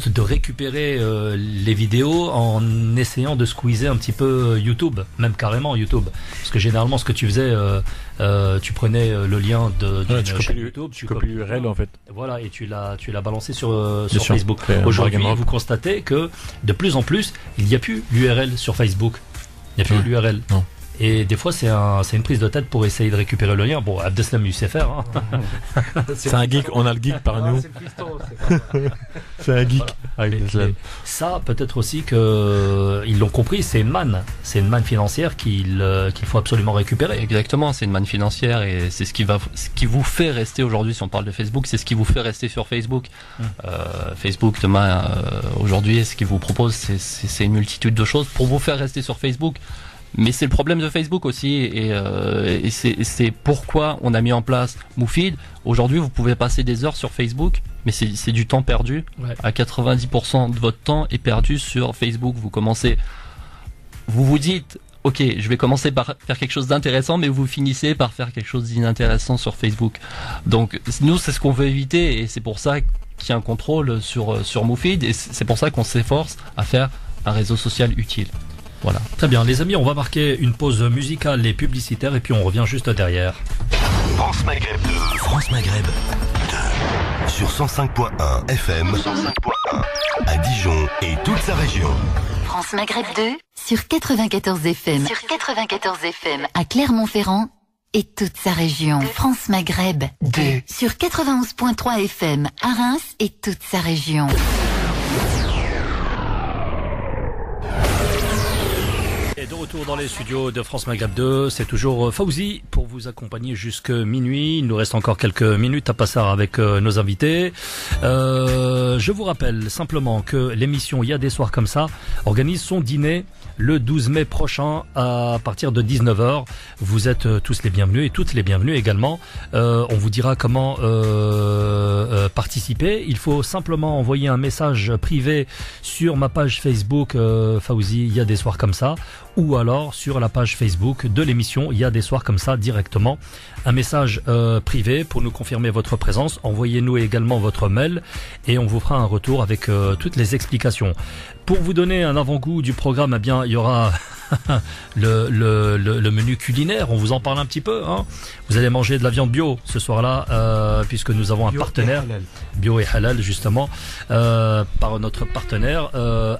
de récupérer les vidéos en essayant de squeezer un petit peu YouTube, même carrément YouTube. Parce que généralement, ce que tu faisais, tu prenais le lien de YouTube, tu copies l'URL en fait. Voilà, et tu l'as balancé sur Facebook. Aujourd'hui, vous constatez que de plus en plus, il n'y a plus l'URL sur Facebook. Il n'y a plus l'URL. Non. Et des fois, c'est une prise de tête pour essayer de récupérer le lien. Bon, Abdeslam, il sait faire. C'est un geek, on a le geek par nous. C'est un geek. Ça, peut-être aussi qu'ils l'ont compris, c'est une manne. C'est une manne financière qu'il faut absolument récupérer. Exactement, c'est une manne financière et c'est ce qui vous fait rester aujourd'hui, si on parle de Facebook, c'est ce qui vous fait rester sur Facebook. Facebook, demain, aujourd'hui, ce qu'il vous propose, c'est une multitude de choses pour vous faire rester sur Facebook. Mais c'est le problème de Facebook aussi, et c'est pourquoi on a mis en place Moufid. Aujourd'hui, vous pouvez passer des heures sur Facebook, mais c'est du temps perdu. Ouais. À 90% de votre temps est perdu sur Facebook. Vous vous dites, ok, je vais commencer par faire quelque chose d'intéressant, mais vous finissez par faire quelque chose d'inintéressant sur Facebook. Donc nous, c'est ce qu'on veut éviter, et c'est pour ça qu'il y a un contrôle sur Moufid, et c'est pour ça qu'on s'efforce à faire un réseau social utile. Voilà. Très bien, les amis, on va marquer une pause musicale et publicitaire, et puis on revient juste derrière. France Maghreb 2. France Maghreb 2. Sur 105.1 FM. 105.1 à Dijon et toute sa région. France Maghreb 2 sur 94 FM. Sur 94 FM à Clermont-Ferrand et toute sa région. France Maghreb 2 sur 91.3 FM à Reims et toute sa région. Et de retour dans les studios de France Maghreb 2, c'est toujours Fawzi pour vous accompagner jusque minuit. Il nous reste encore quelques minutes à passer avec nos invités. Je vous rappelle simplement que l'émission Il y a des soirs comme ça organise son dîner le 12 mai prochain à partir de 19h. Vous êtes tous les bienvenus et toutes les bienvenues également. On vous dira comment participer. Il faut simplement envoyer un message privé sur ma page Facebook Fawzi Il y a des soirs comme ça, ou alors sur la page Facebook de l'émission Il y a des soirs comme ça directement. Un message privé pour nous confirmer votre présence. Envoyez-nous également votre mail et on vous fera un retour avec toutes les explications. Pour vous donner un avant-goût du programme, eh bien, il y aura le menu culinaire. On vous en parle un petit peu. Hein. Vous allez manger de la viande bio ce soir-là, puisque nous avons un partenaire bio et halal justement par notre partenaire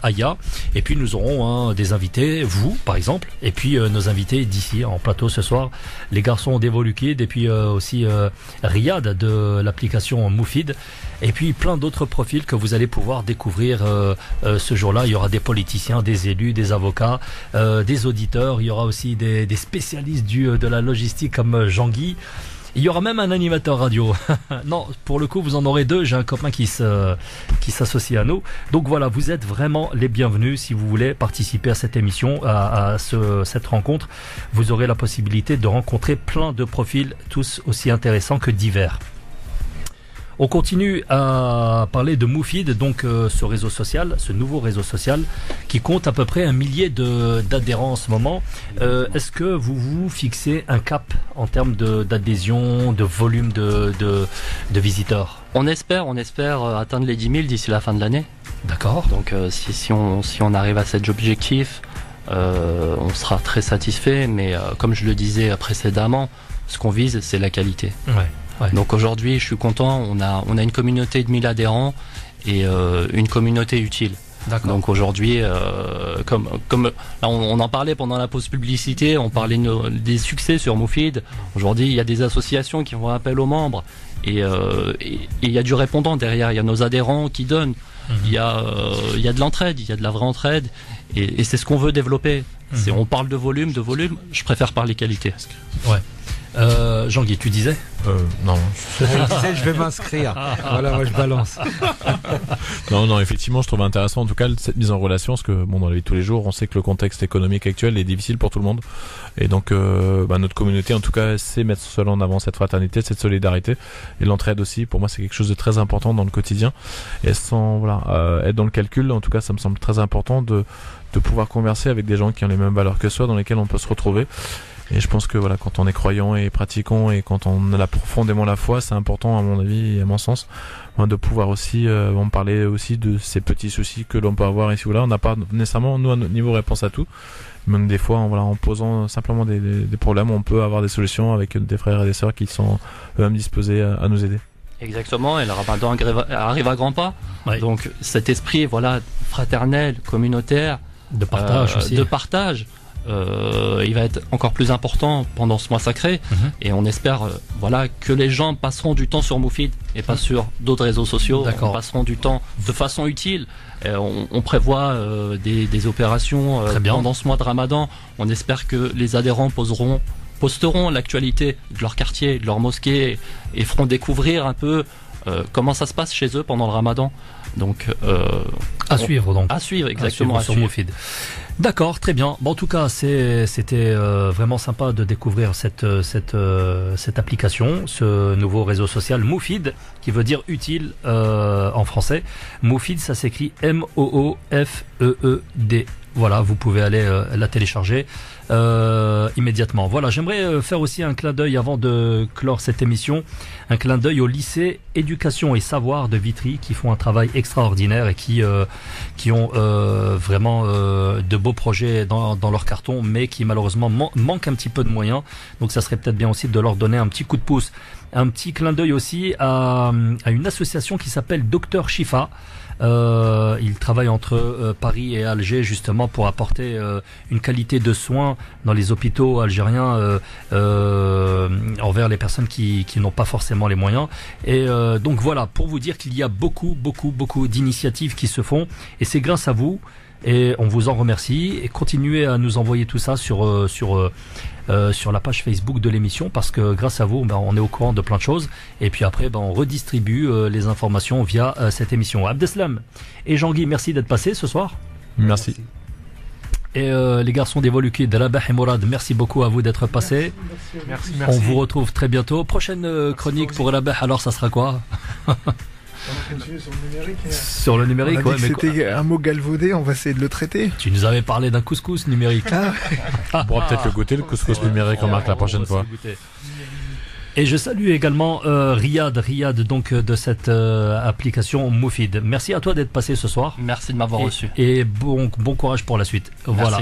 Aya. Et puis nous aurons des invités, vous par exemple, et puis nos invités d'ici en plateau ce soir, les garçons d'Evoluquid, et puis aussi Riyad de l'application Moufid. Et puis plein d'autres profils que vous allez pouvoir découvrir ce jour-là. Il y aura des politiciens, des élus, des avocats, des auditeurs. Il y aura aussi des spécialistes de la logistique comme Jean-Guy. Il y aura même un animateur radio. Non, pour le coup, vous en aurez deux. J'ai un copain qui s'associe à nous. Donc voilà, vous êtes vraiment les bienvenus si vous voulez participer à cette émission, à cette rencontre. Vous aurez la possibilité de rencontrer plein de profils, tous aussi intéressants que divers. On continue à parler de Moufid, donc ce réseau social, ce nouveau réseau social qui compte à peu près 1 millier d'adhérents en ce moment. Est-ce que vous vous fixez un cap en termes d'adhésion, de volume de visiteurs? On espère atteindre les 10 000 d'ici la fin de l'année. D'accord. Donc si on arrive à cet objectif, on sera très satisfait, mais comme je le disais précédemment, ce qu'on vise, c'est la qualité. Ouais. Ouais. Donc aujourd'hui, je suis content. On a une communauté de 1000 adhérents et une communauté utile. D'accord. Donc aujourd'hui, comme là, on en parlait pendant la pause publicité, on parlait des succès sur Moufid. Aujourd'hui, il y a des associations qui font appel aux membres et il y a du répondant derrière. Il y a nos adhérents qui donnent. Il y a de l'entraide, il y a de la vraie entraide et c'est ce qu'on veut développer. On parle de volume. Je préfère parler qualité. Ouais. Jean-Guy, tu disais Non. Je disais, je vais m'inscrire. Voilà, moi je balance. Non, effectivement, je trouve intéressant en tout cas cette mise en relation, parce que dans la vie de tous les jours, on sait que le contexte économique actuel est difficile pour tout le monde, et donc notre communauté, en tout cas, sait mettre seul en avant cette fraternité, cette solidarité et l'entraide aussi. Pour moi, c'est quelque chose de très important dans le quotidien, et sans être dans le calcul, en tout cas, ça me semble très important de pouvoir converser avec des gens qui ont les mêmes valeurs que soi, dans lesquels on peut se retrouver. Et je pense que quand on est croyant et pratiquant et quand on a profondément la foi, c'est important à mon avis et à mon sens de pouvoir aussi en parler aussi de ces petits soucis que l'on peut avoir ici ou là. On n'a pas nécessairement nous à notre niveau réponse à tout. Même des fois, en posant simplement des problèmes, on peut avoir des solutions avec des frères et des sœurs qui sont eux-mêmes disposés à nous aider. Exactement, et le Ramadan arrive à grands pas. Oui. Donc cet esprit fraternel, communautaire, de partage aussi. De partage. Il va être encore plus important pendant ce mois sacré et on espère que les gens passeront du temps sur Moufid et pas sur d'autres réseaux sociaux. On passeront du temps de façon utile. On prévoit des opérations pendant ce mois de Ramadan. On espère que les adhérents posteront l'actualité de leur quartier, de leur mosquée et feront découvrir un peu comment ça se passe chez eux pendant le Ramadan. Donc à suivre exactement sur Moufid. D'accord, très bien. Bon, en tout cas, c'était vraiment sympa de découvrir cette application, ce nouveau réseau social Moofid, qui veut dire utile en français. Moofid, ça s'écrit M-O-O-F-E-E-D. Voilà, vous pouvez aller la télécharger immédiatement. Voilà, j'aimerais faire aussi un clin d'œil avant de clore cette émission, un clin d'œil au lycée Éducation et Savoir de Vitry qui font un travail extraordinaire et qui ont vraiment de beaux projets dans leur carton, mais qui malheureusement manquent un petit peu de moyens. Donc ça serait peut-être bien aussi de leur donner un petit coup de pouce. Un petit clin d'œil aussi à une association qui s'appelle Docteur Chifa. Il travaille entre Paris et Alger justement pour apporter une qualité de soins dans les hôpitaux algériens envers les personnes qui n'ont pas forcément les moyens. Et donc voilà, pour vous dire qu'il y a beaucoup d'initiatives qui se font et c'est grâce à vous. Et on vous en remercie et continuez à nous envoyer tout ça sur la page Facebook de l'émission parce que grâce à vous, on est au courant de plein de choses et puis après on redistribue les informations via cette émission. Abdeslam et Jean-Guy, merci d'être passé ce soir. Merci. Et les garçons des Volukides, Rabah et Mourad, merci beaucoup à vous d'être passés. Merci. On vous retrouve très bientôt. Prochaine chronique pour Rabah, alors ça sera quoi? Sur le numérique, on a dit que c'était un mot galvaudé, on va essayer de le traiter. Tu nous avais parlé d'un couscous numérique. On pourra peut-être le goûter, le couscous numérique, remarque la prochaine fois. Et je salue également Riyad donc de cette application Moofid. Merci à toi d'être passé ce soir. Merci de m'avoir reçu. Et bon courage pour la suite. Voilà.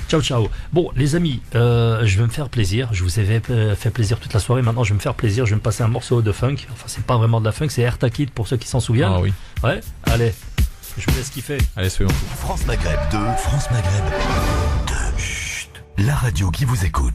Ciao. Bon les amis, je vais me faire plaisir. Je vous ai fait plaisir toute la soirée. Maintenant je vais me faire plaisir. Je vais me passer un morceau de funk. Enfin c'est pas vraiment de la funk, c'est Ertakid pour ceux qui s'en souviennent. Ah oui. Ouais. Allez, je vous laisse kiffer. Allez suivons. France Maghreb 2. France Maghreb 2. Chut. La radio qui vous écoute.